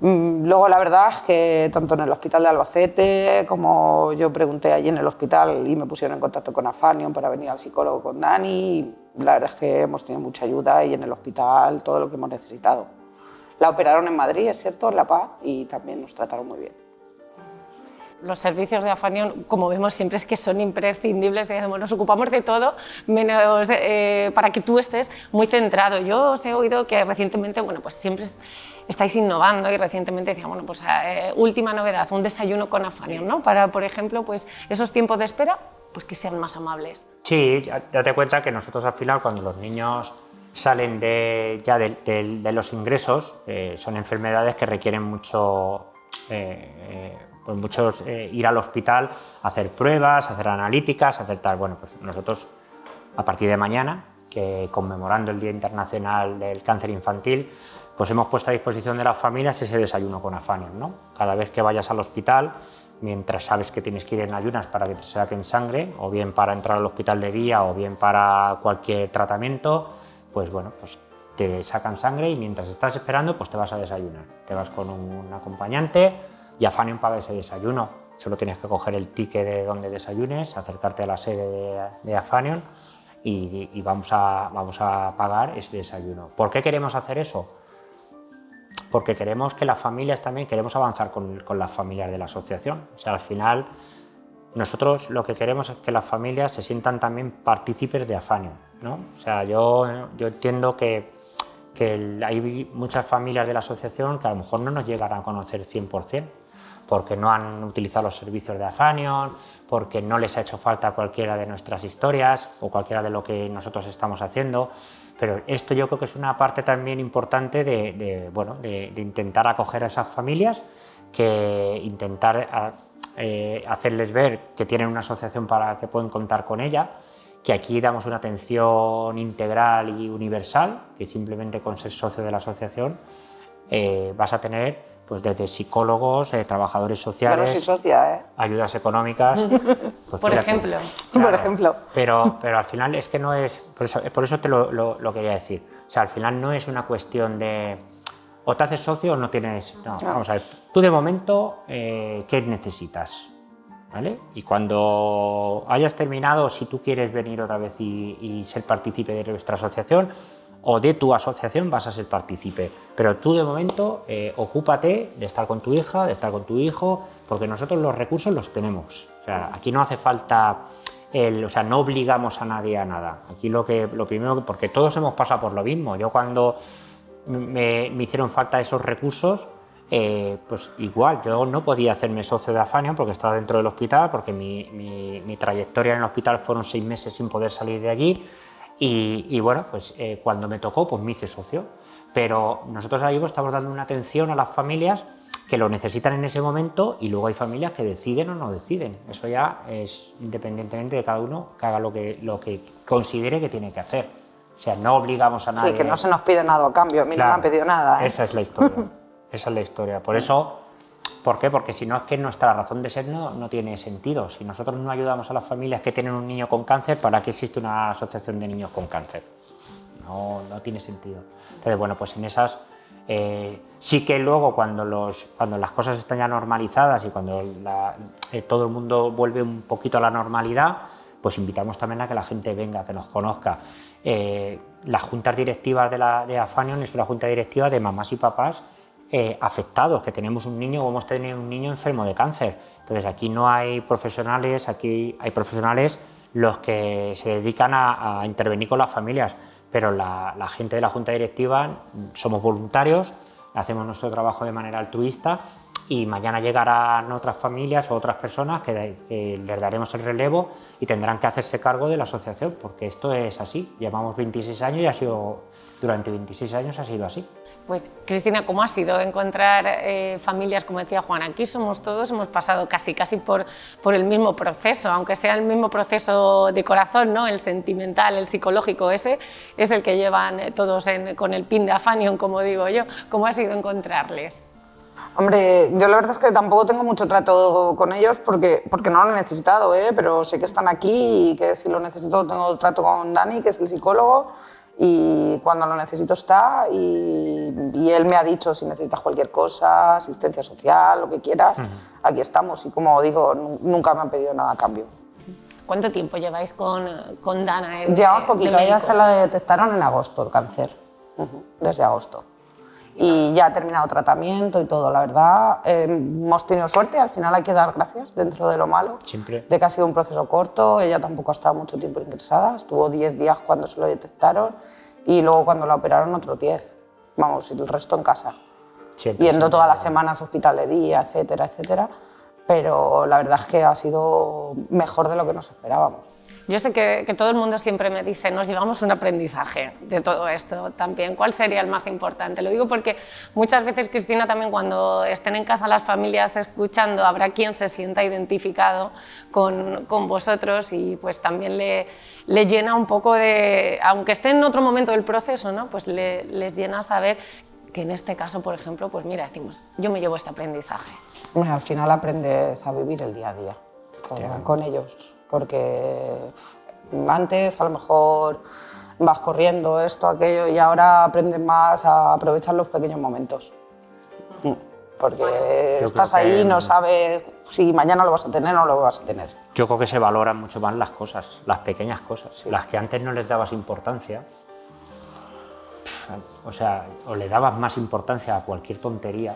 Luego, la verdad es que tanto en el hospital de Albacete como yo pregunté allí en el hospital y me pusieron en contacto con Afanion para venir al psicólogo con Dani, y la verdad es que hemos tenido mucha ayuda y en el hospital todo lo que hemos necesitado. La operaron en Madrid, es cierto, en La Paz, y también nos trataron muy bien. Los servicios de Afanion, como vemos siempre, es que son imprescindibles, digamos, nos ocupamos de todo, menos para que tú estés muy centrado. Yo os he oído que recientemente, bueno, pues siempre estáis innovando y recientemente decían, bueno, pues última novedad, un desayuno con Afanion, ¿no? Para, por ejemplo, pues esos tiempos de espera, pues que sean más amables. Sí, date cuenta que nosotros al final, cuando los niños salen de los ingresos, son enfermedades que requieren mucho... pues muchos ir al hospital a hacer pruebas, a hacer analíticas, a hacer tal. Bueno, pues nosotros a partir de mañana, que conmemorando el Día Internacional del Cáncer Infantil, pues hemos puesto a disposición de las familias ese desayuno con Afanion, ¿no? Cada vez que vayas al hospital, mientras sabes que tienes que ir en ayunas para que te saquen sangre, o bien para entrar al hospital de día, o bien para cualquier tratamiento, pues bueno, pues te sacan sangre y mientras estás esperando, pues te vas a desayunar. Te vas con un acompañante y Afanion paga ese desayuno. Solo tienes que coger el ticket de donde desayunes, acercarte a la sede de Afanion y vamos a pagar ese desayuno. ¿Por qué queremos hacer eso? Porque queremos que las familias también, queremos avanzar con las familias de la asociación. O sea, al final, nosotros lo que queremos es que las familias se sientan también partícipes de Afanion, ¿no? O sea, yo entiendo que hay muchas familias de la asociación que a lo mejor no nos llegarán a conocer 100%, porque no han utilizado los servicios de Afanion, porque no les ha hecho falta cualquiera de nuestras historias o cualquiera de lo que nosotros estamos haciendo. Pero esto yo creo que es una parte también importante de intentar acoger a esas familias, que intentar hacerles ver que tienen una asociación para que pueden contar con ella, que aquí damos una atención integral y universal, que simplemente con ser socio de la asociación vas a tener pues desde psicólogos, trabajadores sociales, yo no soy socia, ayudas económicas, pues por ejemplo. Claro, por ejemplo. Pero al final es que no es, por eso te lo quería decir, o sea, al final no es una cuestión de o te haces socio o no tienes... No, vamos a ver, tú de momento, ¿qué necesitas? ¿Vale? Y cuando hayas terminado, si tú quieres venir otra vez y ser partícipe de nuestra asociación o de tu asociación, vas a ser partícipe. Pero tú de momento ocúpate de estar con tu hija, de estar con tu hijo, porque nosotros los recursos los tenemos. O sea, aquí no hace falta... o sea, no obligamos a nadie a nada. Aquí lo primero, porque todos hemos pasado por lo mismo. Yo cuando me hicieron falta esos recursos, pues igual, yo no podía hacerme socio de Afanion porque estaba dentro del hospital, porque mi trayectoria en el hospital fueron 6 meses sin poder salir de allí y bueno, pues cuando me tocó, pues me hice socio. Pero nosotros ahí estamos dando una atención a las familias que lo necesitan en ese momento y luego hay familias que deciden o no deciden. Eso ya es independientemente de cada uno que haga lo que considere que tiene que hacer. O sea, no obligamos a nadie. Sí, que no se nos pide nada a cambio, a mí no me han pedido nada. Esa es la historia. Esa es la historia. Por eso, ¿por qué? Porque si no es que nuestra razón de ser no tiene sentido. Si nosotros no ayudamos a las familias que tienen un niño con cáncer, ¿para qué existe una asociación de niños con cáncer? No tiene sentido. Entonces, bueno, pues en esas sí que luego cuando las cosas están ya normalizadas y cuando todo el mundo vuelve un poquito a la normalidad, pues invitamos también a que la gente venga, que nos conozca. Las juntas directivas de Afanion es una junta directiva de mamás y papás afectados, que tenemos un niño o hemos tenido un niño enfermo de cáncer. Entonces aquí no hay profesionales, aquí hay profesionales los que se dedican a intervenir con las familias, pero la gente de la junta directiva somos voluntarios, hacemos nuestro trabajo de manera altruista y mañana llegarán otras familias o otras personas que les daremos el relevo y tendrán que hacerse cargo de la asociación, porque esto es así. Llevamos 26 años y durante 26 años ha sido así. Pues Cristina, ¿cómo ha sido encontrar familias, como decía Juan? Aquí somos todos, hemos pasado casi por el mismo proceso, aunque sea el mismo proceso de corazón, ¿no? El sentimental, el psicológico, ese es el que llevan todos con el pin de Afanion, como digo yo. ¿Cómo ha sido encontrarles? Hombre, yo la verdad es que tampoco tengo mucho trato con ellos porque no lo he necesitado, pero sé que están aquí y que si lo necesito tengo trato con Dani, que es el psicólogo, y cuando lo necesito está y él me ha dicho si necesitas cualquier cosa, asistencia social, lo que quieras, aquí estamos y como digo, nunca me han pedido nada a cambio. ¿Cuánto tiempo lleváis con Dana? Llevamos poquito, a ella se la detectaron en agosto el cáncer, desde agosto. Y ya ha terminado tratamiento y todo, la verdad. Hemos tenido suerte, al final hay que dar gracias dentro de lo malo. Siempre. De que ha sido un proceso corto, ella tampoco ha estado mucho tiempo ingresada, estuvo 10 días cuando se lo detectaron y luego cuando la operaron otros 10, vamos, y el resto en casa. Yendo todas las semanas a hospital de día, etcétera, etcétera. Pero la verdad es que ha sido mejor de lo que nos esperábamos. Yo sé que todo el mundo siempre me dice, nos llevamos un aprendizaje de todo esto también. ¿Cuál sería el más importante? Lo digo porque muchas veces, Cristina, también cuando estén en casa las familias escuchando, habrá quien se sienta identificado con vosotros y pues también le llena un poco de, aunque esté en otro momento del proceso, ¿no? Pues les llena saber que en este caso, por ejemplo, pues mira, decimos, yo me llevo este aprendizaje. Bueno, al final aprendes a vivir el día a día con ellos. Porque antes a lo mejor vas corriendo esto, aquello y ahora aprendes más a aprovechar los pequeños momentos. Porque estás ahí y no sabes si mañana lo vas a tener o no lo vas a tener. Yo creo que se valoran mucho más las cosas, las pequeñas cosas, sí. Las que antes no les dabas importancia. O sea, o le dabas más importancia a cualquier tontería.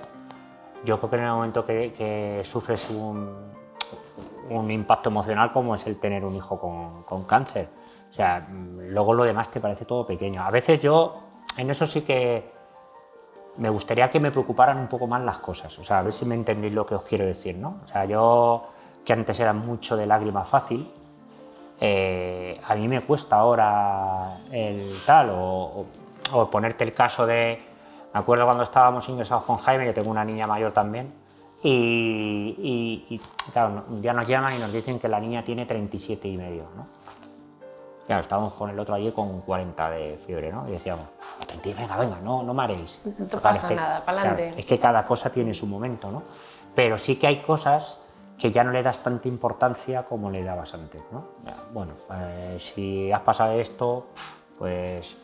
Yo creo que en el momento que sufres un impacto emocional como es el tener un hijo con cáncer. O sea, luego lo demás te parece todo pequeño. A veces yo, en eso sí que me gustaría que me preocuparan un poco más las cosas. O sea, a ver si me entendéis lo que os quiero decir, ¿no? O sea, yo, que antes era mucho de lágrima fácil, a mí me cuesta ahora el tal, o ponerte el caso de... Me acuerdo cuando estábamos ingresados con Jaime, yo tengo una niña mayor también, y claro, un día nos llaman y nos dicen que la niña tiene 37,5, ¿no? Claro, estábamos con el otro allí con 40 de fiebre, ¿no? Y decíamos, 30, venga, no maréis. No pasa nada, para adelante. Claro, es que cada cosa tiene su momento, ¿no? Pero sí que hay cosas que ya no le das tanta importancia como le dabas antes, ¿no? Bueno, si has pasado esto, pues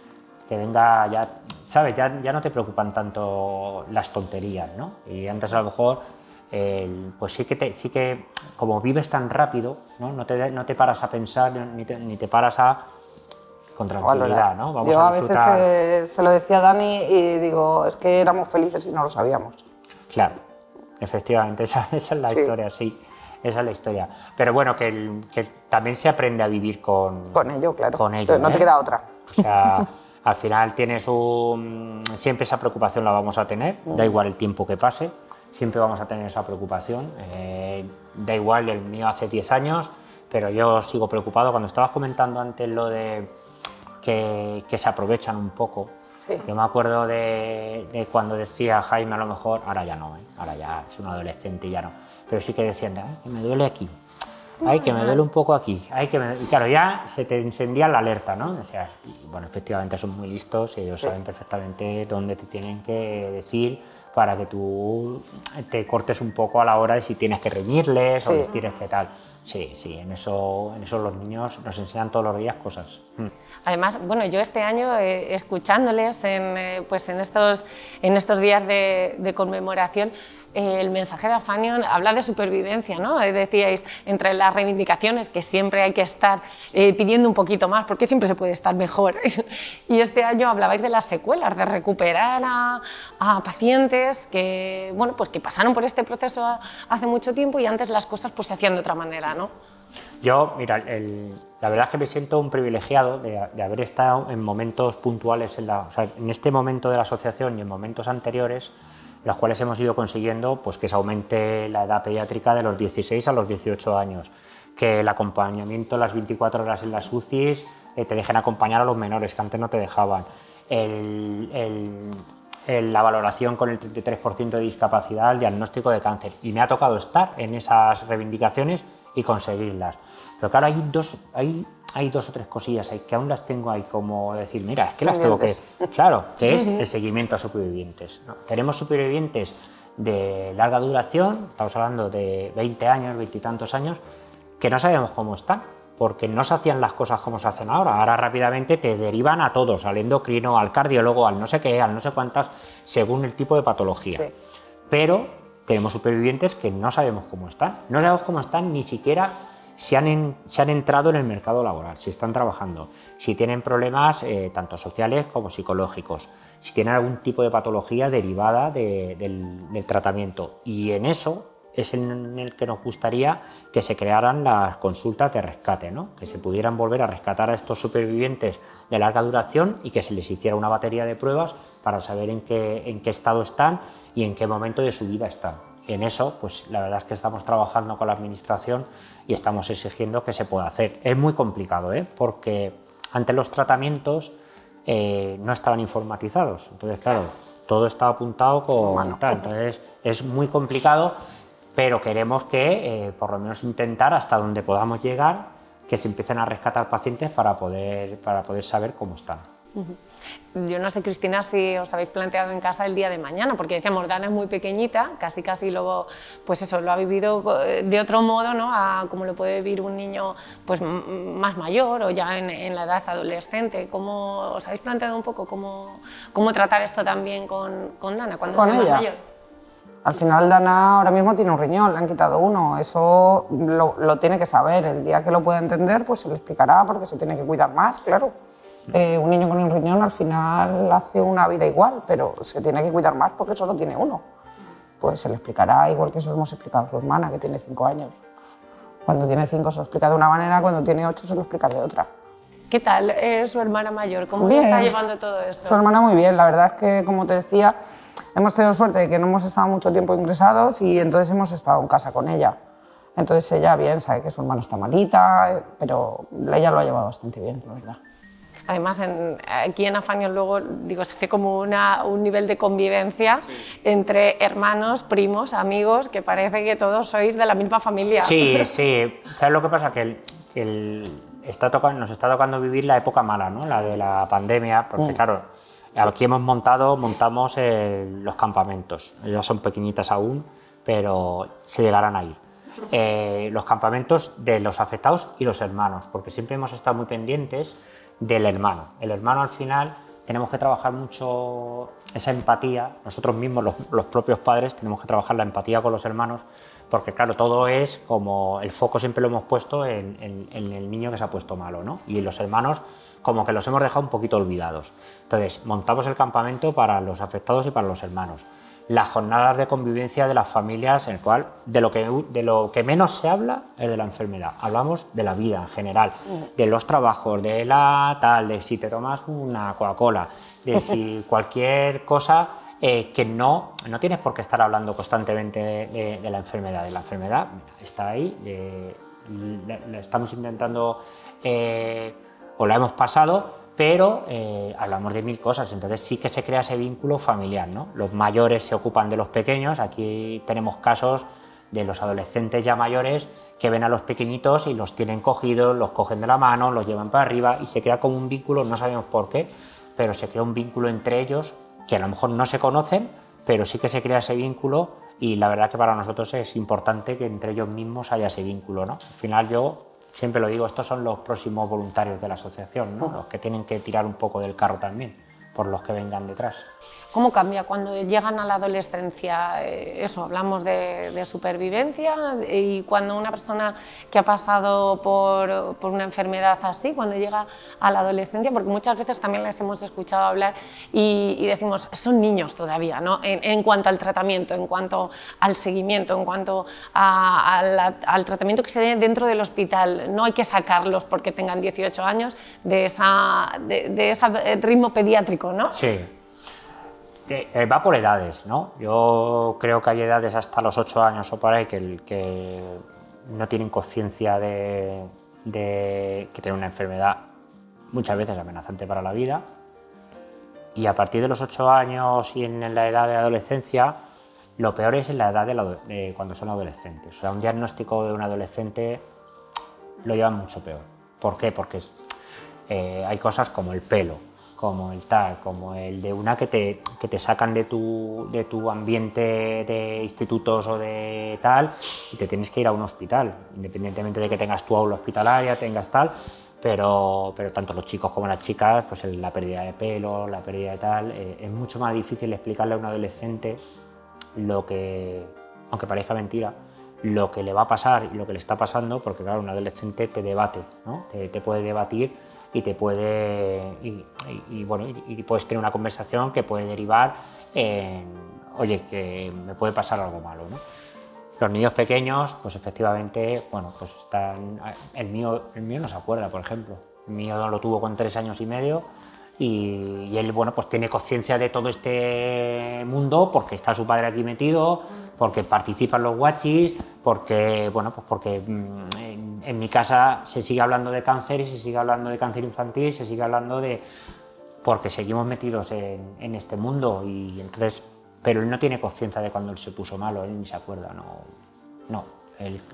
que venga ya, ¿sabes? Ya no te preocupan tanto las tonterías, ¿no? Y antes a lo mejor, pues sí que como vives tan rápido, ¿no? No te paras a pensar ni te paras con tranquilidad, ¿no? Vamos a disfrutar. A veces se lo decía a Dani y digo, es que éramos felices y no lo sabíamos. Claro, efectivamente, esa es la historia, sí. Esa es la historia. Pero bueno, que también se aprende a vivir con ello, claro. Con ello, no te queda otra. O sea, al final tienes siempre esa preocupación la vamos a tener, da igual el tiempo que pase, siempre vamos a tener esa preocupación. Da igual, el mío hace 10 años, pero yo sigo preocupado. Cuando estabas comentando antes lo de que se aprovechan un poco, sí. Yo me acuerdo de cuando decía Jaime, a lo mejor, ahora ya no, ahora ya es un adolescente y ya no, pero sí que decían, ay, que me duele aquí, ay, que me duele un poco aquí, ay, y claro, ya se te encendía la alerta, ¿no? Decías, bueno, efectivamente son muy listos y ellos saben perfectamente dónde te tienen que decir para que tú te cortes un poco a la hora de si tienes que reñirles o decirles qué tal. Sí, en eso los niños nos enseñan todos los días cosas. Además, bueno, yo este año escuchándoles en estos días de conmemoración, el mensaje de Afanion habla de supervivencia, ¿no? Decíais, entre las reivindicaciones, que siempre hay que estar pidiendo un poquito más, porque siempre se puede estar mejor. Y este año hablabais de las secuelas, de recuperar a pacientes que, bueno, pues que pasaron por este proceso hace mucho tiempo y antes las cosas pues se hacían de otra manera, ¿no? Yo, mira, la verdad es que me siento un privilegiado de haber estado en momentos puntuales, o sea, en este momento de la asociación y en momentos anteriores, los cuales hemos ido consiguiendo pues, que se aumente la edad pediátrica de los 16 a los 18 años, que el acompañamiento las 24 horas en las UCIs te dejen acompañar a los menores, que antes no te dejaban, la valoración con el 33% de discapacidad, el diagnóstico de cáncer, y me ha tocado estar en esas reivindicaciones y conseguirlas. Pero claro, hay dos o tres cosillas ahí que aún las tengo ahí, como decir, mira, es que las tengo que... Claro, que es el seguimiento a supervivientes, ¿no? Tenemos supervivientes de larga duración, estamos hablando de 20 años, 20 y tantos años, que no sabemos cómo están, porque no se hacían las cosas como se hacen ahora. Ahora rápidamente te derivan a todos, al endocrino, al cardiólogo, al no sé qué, al no sé cuántas, según el tipo de patología. Sí. Pero tenemos supervivientes que no sabemos cómo están. No sabemos cómo están ni siquiera si han entrado en el mercado laboral, si están trabajando, si tienen problemas tanto sociales como psicológicos, si tienen algún tipo de patología derivada del tratamiento. Y en eso es en el que nos gustaría que se crearan las consultas de rescate, ¿no? Que se pudieran volver a rescatar a estos supervivientes de larga duración y que se les hiciera una batería de pruebas para saber en qué estado están y en qué momento de su vida están. En eso, pues la verdad es que estamos trabajando con la administración y estamos exigiendo que se pueda hacer. Es muy complicado, porque antes los tratamientos no estaban informatizados, entonces claro, todo está apuntado con tal, entonces es muy complicado, pero queremos que por lo menos intentar hasta donde podamos llegar, que se empiecen a rescatar pacientes para poder saber cómo están. Yo no sé, Cristina, si os habéis planteado en casa el día de mañana, porque decíamos, Dana es muy pequeñita, casi luego, pues eso, lo ha vivido de otro modo, ¿no? A como lo puede vivir un niño pues más mayor o ya en la edad adolescente. ¿Cómo os habéis planteado un poco cómo tratar esto también con Dana cuando sea más mayor? Al final Dana ahora mismo tiene un riñón, le han quitado uno, eso lo tiene que saber. El día que lo pueda entender, pues se le explicará porque se tiene que cuidar más, claro. Un niño con un riñón al final hace una vida igual, pero se tiene que cuidar más porque solo tiene uno. Pues se le explicará igual que se lo hemos explicado a su hermana, que tiene 5 años. Cuando tiene 5 se lo explica de una manera, cuando tiene 8 se lo explica de otra. ¿Qué tal su hermana mayor? ¿Cómo le está llevando todo esto? Su hermana muy bien, la verdad es que, como te decía, hemos tenido suerte de que no hemos estado mucho tiempo ingresados y entonces hemos estado en casa con ella. Entonces ella bien, sabe que su hermana está malita, pero ella lo ha llevado bastante bien, la verdad. Además, aquí en Afanion luego digo, se hace como un nivel de convivencia entre hermanos, primos, amigos, que parece que todos sois de la misma familia. Sí. ¿Sabes lo que pasa? Que nos está tocando vivir la época mala, ¿no? La de la pandemia, porque claro, aquí montamos los campamentos. Ellas son pequeñitas aún, pero se llegarán a ir. Los campamentos de los afectados y los hermanos, porque siempre hemos estado muy pendientes del hermano. El hermano al final tenemos que trabajar mucho esa empatía, nosotros mismos, los propios padres, tenemos que trabajar la empatía con los hermanos, porque claro, todo es como el foco siempre lo hemos puesto en el niño que se ha puesto malo, ¿no? Y los hermanos como que los hemos dejado un poquito olvidados. Entonces, montamos el campamento para los afectados y para los hermanos. Las jornadas de convivencia de las familias, en el cual de lo que menos se habla es de la enfermedad. Hablamos de la vida en general, de los trabajos, de la tal, de si te tomas una Coca-Cola, de si cualquier cosa que no tienes por qué estar hablando constantemente de la enfermedad. De la enfermedad, mira, está ahí, la estamos intentando o la hemos pasado, pero hablamos de 1000 cosas, entonces sí que se crea ese vínculo familiar, ¿no? Los mayores se ocupan de los pequeños, aquí tenemos casos de los adolescentes ya mayores que ven a los pequeñitos y los tienen cogidos, los cogen de la mano, los llevan para arriba y se crea como un vínculo, no sabemos por qué, pero se crea un vínculo entre ellos que a lo mejor no se conocen, pero sí que se crea ese vínculo y la verdad que para nosotros es importante que entre ellos mismos haya ese vínculo, ¿no? Al final yo siempre lo digo, estos son los próximos voluntarios de la asociación, ¿no? Los que tienen que tirar un poco del carro también, por los que vengan detrás. ¿Cómo cambia cuando llegan a la adolescencia? Eso, hablamos de supervivencia y cuando una persona que ha pasado por una enfermedad así, cuando llega a la adolescencia, porque muchas veces también les hemos escuchado hablar y decimos, son niños todavía, ¿no? En cuanto al tratamiento, en cuanto al seguimiento, en cuanto al tratamiento que se dé dentro del hospital. No hay que sacarlos porque tengan 18 años de ese ritmo pediátrico, ¿no? Sí. Va por edades, ¿no? Yo creo que hay edades hasta los 8 años o por ahí que no tienen conciencia de que tienen una enfermedad muchas veces amenazante para la vida, y a partir de los 8 años y en la edad de adolescencia, lo peor es en la edad de cuando son adolescentes. O sea, un diagnóstico de un adolescente lo llevan mucho peor. ¿Por qué? Porque hay cosas como el pelo, como el tal, como el de una que te sacan de tu ambiente de institutos o de tal y te tienes que ir a un hospital, independientemente de que tengas tu aula hospitalaria, tengas tal, pero tanto los chicos como las chicas, pues la pérdida de pelo, la pérdida de tal, es mucho más difícil explicarle a un adolescente lo que, aunque parezca mentira, lo que le va a pasar y lo que le está pasando, porque claro, un adolescente te debate, ¿no? Te puede debatir y te puede y puedes tener una conversación que puede derivar en, oye, que me puede pasar algo malo, ¿no? Los niños pequeños, pues efectivamente, bueno, pues están, el mío no se acuerda, por ejemplo, el mío lo tuvo con 3 años y medio y él, bueno, pues tiene conciencia de todo este mundo porque está su padre aquí metido, porque participa en los guachis, porque, bueno, pues porque en mi casa se sigue hablando de cáncer y se sigue hablando de cáncer infantil, se sigue hablando de... porque seguimos metidos en este mundo y entonces... Pero él no tiene conciencia de cuando él se puso malo, él ni se acuerda, no.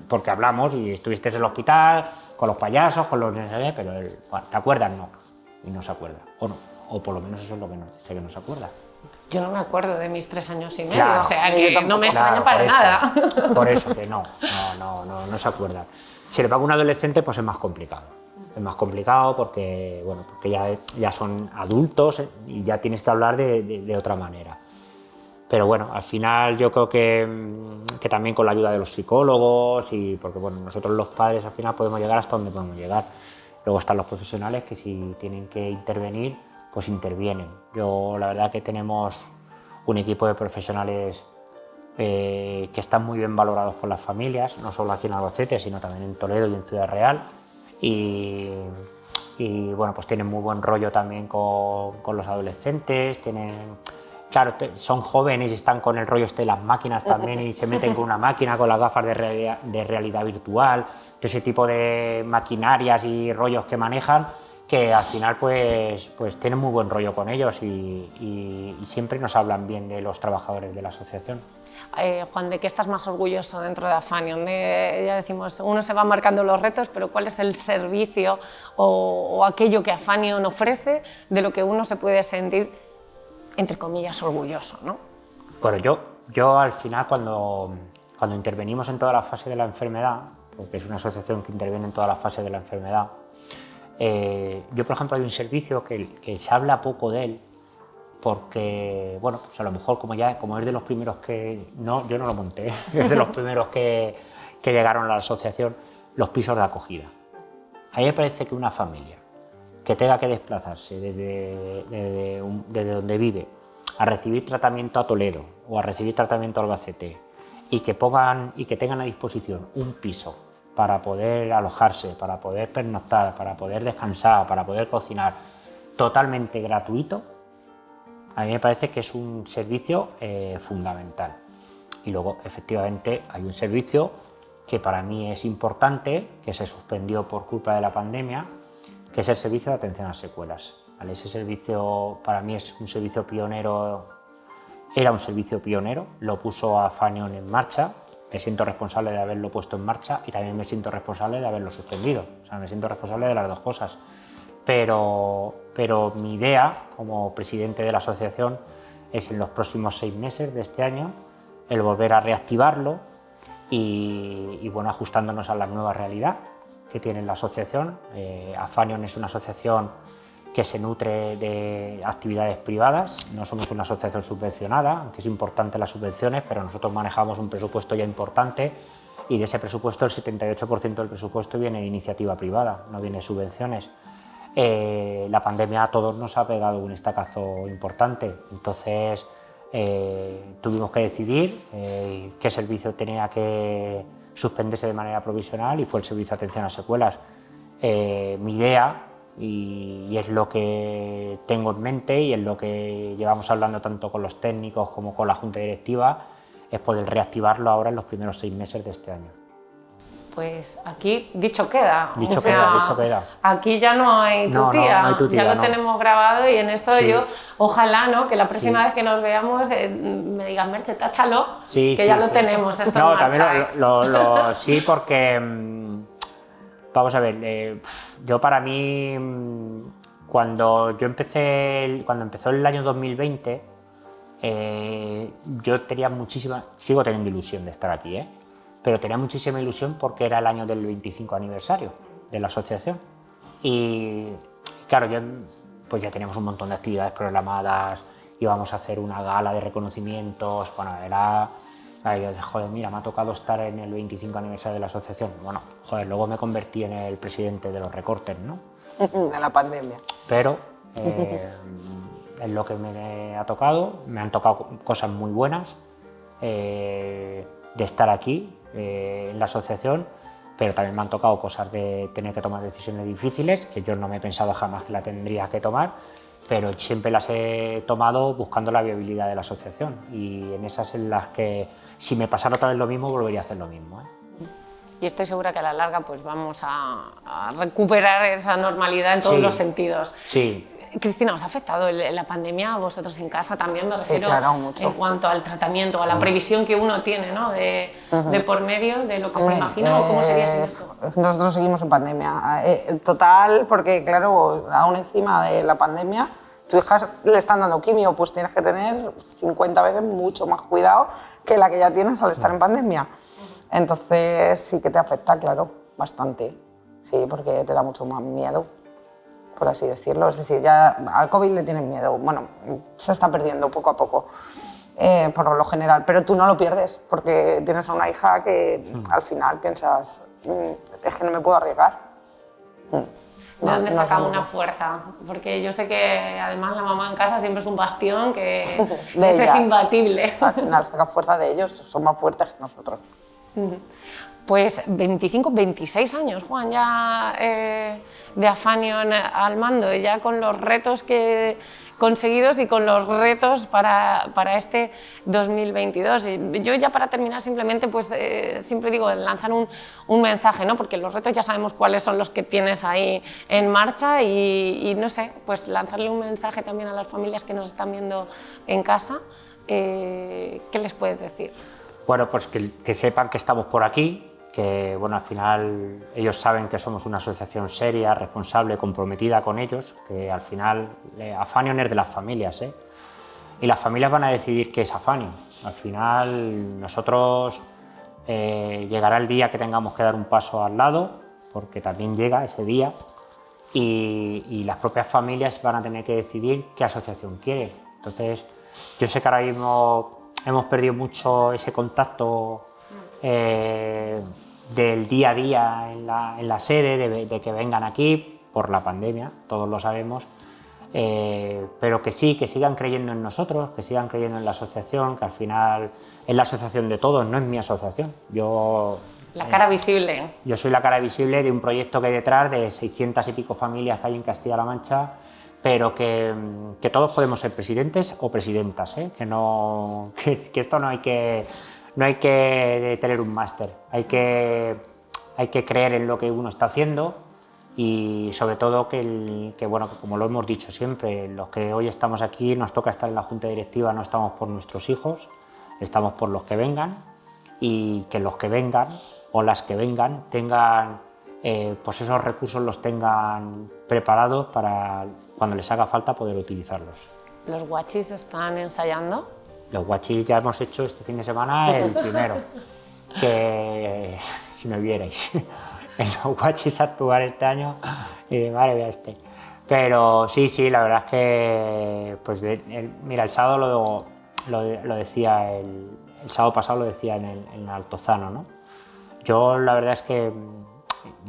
Porque hablamos y estuviste en el hospital con los payasos, con los... pero él, bueno, ¿te acuerdas? No, y no se acuerda, o no, o por lo menos eso es lo que sé que no se acuerda. Yo no me acuerdo de mis 3 años y medio, claro, o sea que no me extraña para nada. Por eso que no se acuerda. Si le pasa a un adolescente, pues es más complicado. Es más complicado porque, bueno, porque ya son adultos y ya tienes que hablar de otra manera. Pero bueno, al final yo creo que también con la ayuda de los psicólogos y porque bueno, nosotros los padres al final podemos llegar hasta donde podemos llegar. Luego están los profesionales que si tienen que intervenir, pues intervienen. Yo la verdad que tenemos un equipo de profesionales que están muy bien valorados por las familias, no solo aquí en Albacete, sino también en Toledo y en Ciudad Real. Y bueno, pues tienen muy buen rollo también con los adolescentes, claro, son jóvenes y están con el rollo de las máquinas también y se meten con una máquina, con las gafas de realidad virtual, ese tipo de maquinarias y rollos que manejan, que al final pues tienen muy buen rollo con ellos y siempre nos hablan bien de los trabajadores de la asociación. Juan, ¿de qué estás más orgulloso dentro de Afanion? Ya decimos, uno se va marcando los retos, pero ¿cuál es el servicio o aquello que Afanion ofrece de lo que uno se puede sentir, entre comillas, orgulloso, ¿no? Bueno, yo al final cuando intervenimos en toda la fase de la enfermedad, porque es una asociación que interviene en toda la fase de la enfermedad, Yo, por ejemplo, hay un servicio que se habla poco de él, porque, bueno, pues a lo mejor como es de los primeros que... No, yo no lo monté, es de los primeros que llegaron a la asociación, los pisos de acogida. A mí me parece que una familia que tenga que desplazarse desde donde vive a recibir tratamiento a Toledo o a recibir tratamiento a Albacete y que tengan a disposición un piso para poder alojarse, para poder pernoctar, para poder descansar, para poder cocinar, totalmente gratuito, a mí me parece que es un servicio fundamental. Y luego, efectivamente, hay un servicio que para mí es importante, que se suspendió por culpa de la pandemia, que es el servicio de atención a secuelas. ¿Vale? Ese servicio para mí es un servicio pionero, era un servicio pionero, lo puso Afanion en marcha, me siento responsable de haberlo puesto en marcha y también me siento responsable de haberlo suspendido, o sea, me siento responsable de las dos cosas. Pero mi idea como presidente de la asociación es en los próximos 6 meses de este año el volver a reactivarlo y bueno, ajustándonos a la nueva realidad que tiene la asociación. Afanion es una asociación que se nutre de actividades privadas, no somos una asociación subvencionada, aunque es importante las subvenciones, pero nosotros manejamos un presupuesto ya importante y de ese presupuesto el 78% del presupuesto viene de iniciativa privada, no viene de subvenciones. La pandemia a todos nos ha pegado un estacazo importante, entonces tuvimos que decidir qué servicio tenía que suspenderse de manera provisional y fue el servicio de atención a secuelas. Mi idea, y es lo que tengo en mente y es lo que llevamos hablando tanto con los técnicos como con la Junta Directiva, es poder reactivarlo ahora en los primeros 6 meses de este año. Pues aquí dicho queda. Dicho queda. Aquí ya no hay tutía, no hay tutía, ya lo tenemos grabado y en esto sí. yo, ojalá, ¿no? Que la próxima vez que nos veamos me digas, Merche, táchalo, que ya lo tenemos esto en marcha. También sí, porque vamos a ver, yo para mí, cuando empezó el año 2020, yo tenía sigo teniendo ilusión de estar aquí, pero tenía muchísima ilusión porque era el año del 25 aniversario de la asociación. Y claro, pues ya teníamos un montón de actividades programadas, íbamos a hacer una gala de reconocimientos, bueno, yo dije, joder, mira, me ha tocado estar en el 25 aniversario de la asociación. Bueno, joder, luego me convertí en el presidente de los recortes, ¿no? De la pandemia. Pero es lo que me ha tocado, me han tocado cosas muy buenas de estar aquí en la asociación, pero también me han tocado cosas de tener que tomar decisiones difíciles, que yo no me he pensado jamás que la tendría que tomar, pero siempre las he tomado buscando la viabilidad de la asociación y en esas en las que si me pasara otra vez lo mismo volvería a hacer lo mismo. Y estoy segura que a la larga pues vamos a recuperar esa normalidad en todos los sentidos. Sí. Cristina, ¿os ha afectado la pandemia a vosotros en casa también? Me refiero claro, mucho. En cuanto al tratamiento, a la previsión que uno tiene, ¿no? de por medio, de lo que se imagina o cómo sería sin esto. Nosotros seguimos en pandemia. Total, porque claro, aún encima de la pandemia, tu hija le están dando quimio, pues tienes que tener 50 veces mucho más cuidado que la que ya tienes al estar en pandemia. Entonces sí que te afecta, claro, bastante. Sí, porque te da mucho más miedo, por así decirlo. Es decir, ya al COVID le tienen miedo. Bueno, se está perdiendo poco a poco, por lo general. Pero tú no lo pierdes, porque tienes una hija que al final piensas, es que no me puedo arriesgar. ¿De dónde saca una fuerza? Porque yo sé que además la mamá en casa siempre es un bastión que es imbatible. Al final saca fuerza de ellos, son más fuertes que nosotros. Pues 25, 26 años, Juan, ya de Afanion al mando, ya con los retos conseguidos y con los retos para este 2022. Y yo ya para terminar simplemente, pues siempre digo, lanzar un mensaje, ¿no? Porque los retos ya sabemos cuáles son los que tienes ahí en marcha y no sé, pues lanzarle un mensaje también a las familias que nos están viendo en casa. ¿Qué les puedes decir? Bueno, pues que sepan que estamos por aquí, que bueno, al final ellos saben que somos una asociación seria, responsable, comprometida con ellos, que al final Afanion es de las familias, y las familias van a decidir qué es Afanion. Al final nosotros llegará el día que tengamos que dar un paso al lado, porque también llega ese día, y las propias familias van a tener que decidir qué asociación quieren. Entonces, yo sé que ahora mismo hemos perdido mucho ese contacto del día a día en la sede, de que vengan aquí por la pandemia, todos lo sabemos, pero que sí, que sigan creyendo en nosotros, que sigan creyendo en la asociación, que al final es la asociación de todos, no es mi asociación. La cara visible. Yo soy la cara visible de un proyecto que hay detrás de 600 y pico familias que hay en Castilla-La Mancha, pero que todos podemos ser presidentes o presidentas, ¿eh? Que esto no hay que tener un máster, hay que creer en lo que uno está haciendo y sobre todo que como lo hemos dicho siempre, los que hoy estamos aquí nos toca estar en la junta directiva, no estamos por nuestros hijos, estamos por los que vengan y que los que vengan o las que vengan tengan pues esos recursos los tengan preparados para cuando les haga falta poder utilizarlos. ¿Los guachis están ensayando? Los guachis ya hemos hecho este fin de semana el primero, que si me vierais en los guachis actuar este año, madre mía Pero sí, la verdad es que, pues mira, el sábado lo decía, el sábado pasado lo decía en el Altozano, ¿no? Yo la verdad es que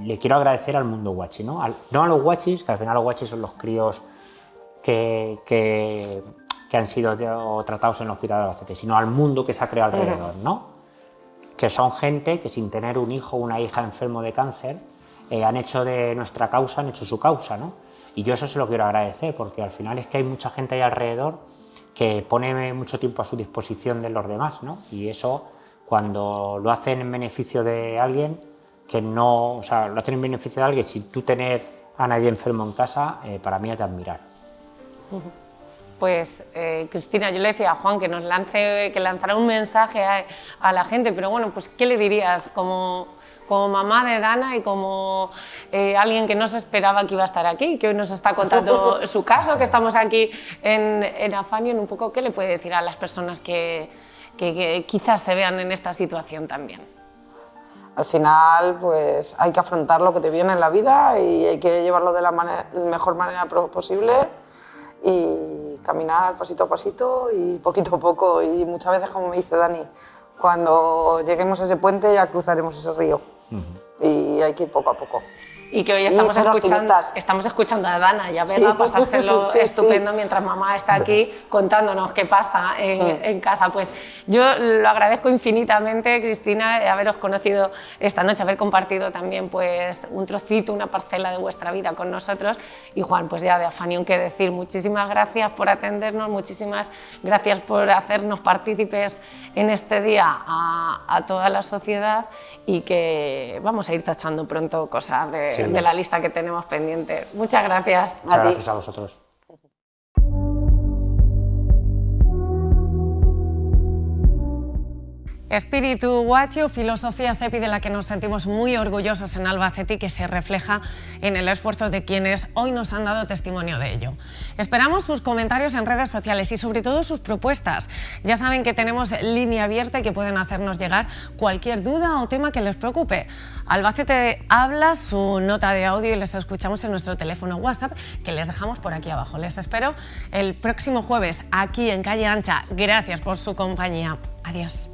le quiero agradecer al mundo guachi, ¿no? No a los guachis, que al final los guachis son los críos que han sido tratados en el hospital de Albacete, sino al mundo que se ha creado alrededor, ¿no? Que son gente que sin tener un hijo o una hija enfermo de cáncer han hecho de nuestra causa, han hecho su causa, ¿no? Y yo eso se lo quiero agradecer, porque al final es que hay mucha gente ahí alrededor que pone mucho tiempo a su disposición de los demás, ¿no? Y eso, cuando lo hacen en beneficio de alguien, lo hacen en beneficio de alguien sin tú tener a nadie enfermo en casa, para mí es de admirar. Pues Cristina, yo le decía a Juan que lanzara un mensaje a la gente, pero bueno, pues ¿qué le dirías como mamá de Dana y como alguien que no se esperaba que iba a estar aquí, que hoy nos está contando su caso, que estamos aquí en Afanion, un poco, ¿qué le puede decir a las personas que quizás se vean en esta situación también? Al final, pues hay que afrontar lo que te viene en la vida y hay que llevarlo de la mejor manera posible y caminar pasito a pasito y poquito a poco. Y muchas veces, como me dice Dani, cuando lleguemos a ese puente ya cruzaremos ese río. Y hay que ir poco a poco. Y que hoy estamos escuchando a Dana y a Vega pasárselo estupendo mientras mamá está aquí contándonos qué pasa en casa. Pues yo lo agradezco infinitamente, Cristina, de haberos conocido esta noche, haber compartido también pues un trocito, una parcela de vuestra vida con nosotros. Y Juan, pues ya de Afanion qué decir, muchísimas gracias por atendernos, muchísimas gracias por hacernos partícipes en este día a toda la sociedad y que vamos a ir tachando pronto cosas de la lista que tenemos pendiente. Muchas gracias. Muchas gracias a vosotros. Espíritu guachi o filosofía cepi de la que nos sentimos muy orgullosos en Albacete y que se refleja en el esfuerzo de quienes hoy nos han dado testimonio de ello. Esperamos sus comentarios en redes sociales y sobre todo sus propuestas. Ya saben que tenemos línea abierta y que pueden hacernos llegar cualquier duda o tema que les preocupe. Albacete habla su nota de audio y les escuchamos en nuestro teléfono WhatsApp que les dejamos por aquí abajo. Les espero el próximo jueves aquí en Calle Ancha. Gracias por su compañía. Adiós.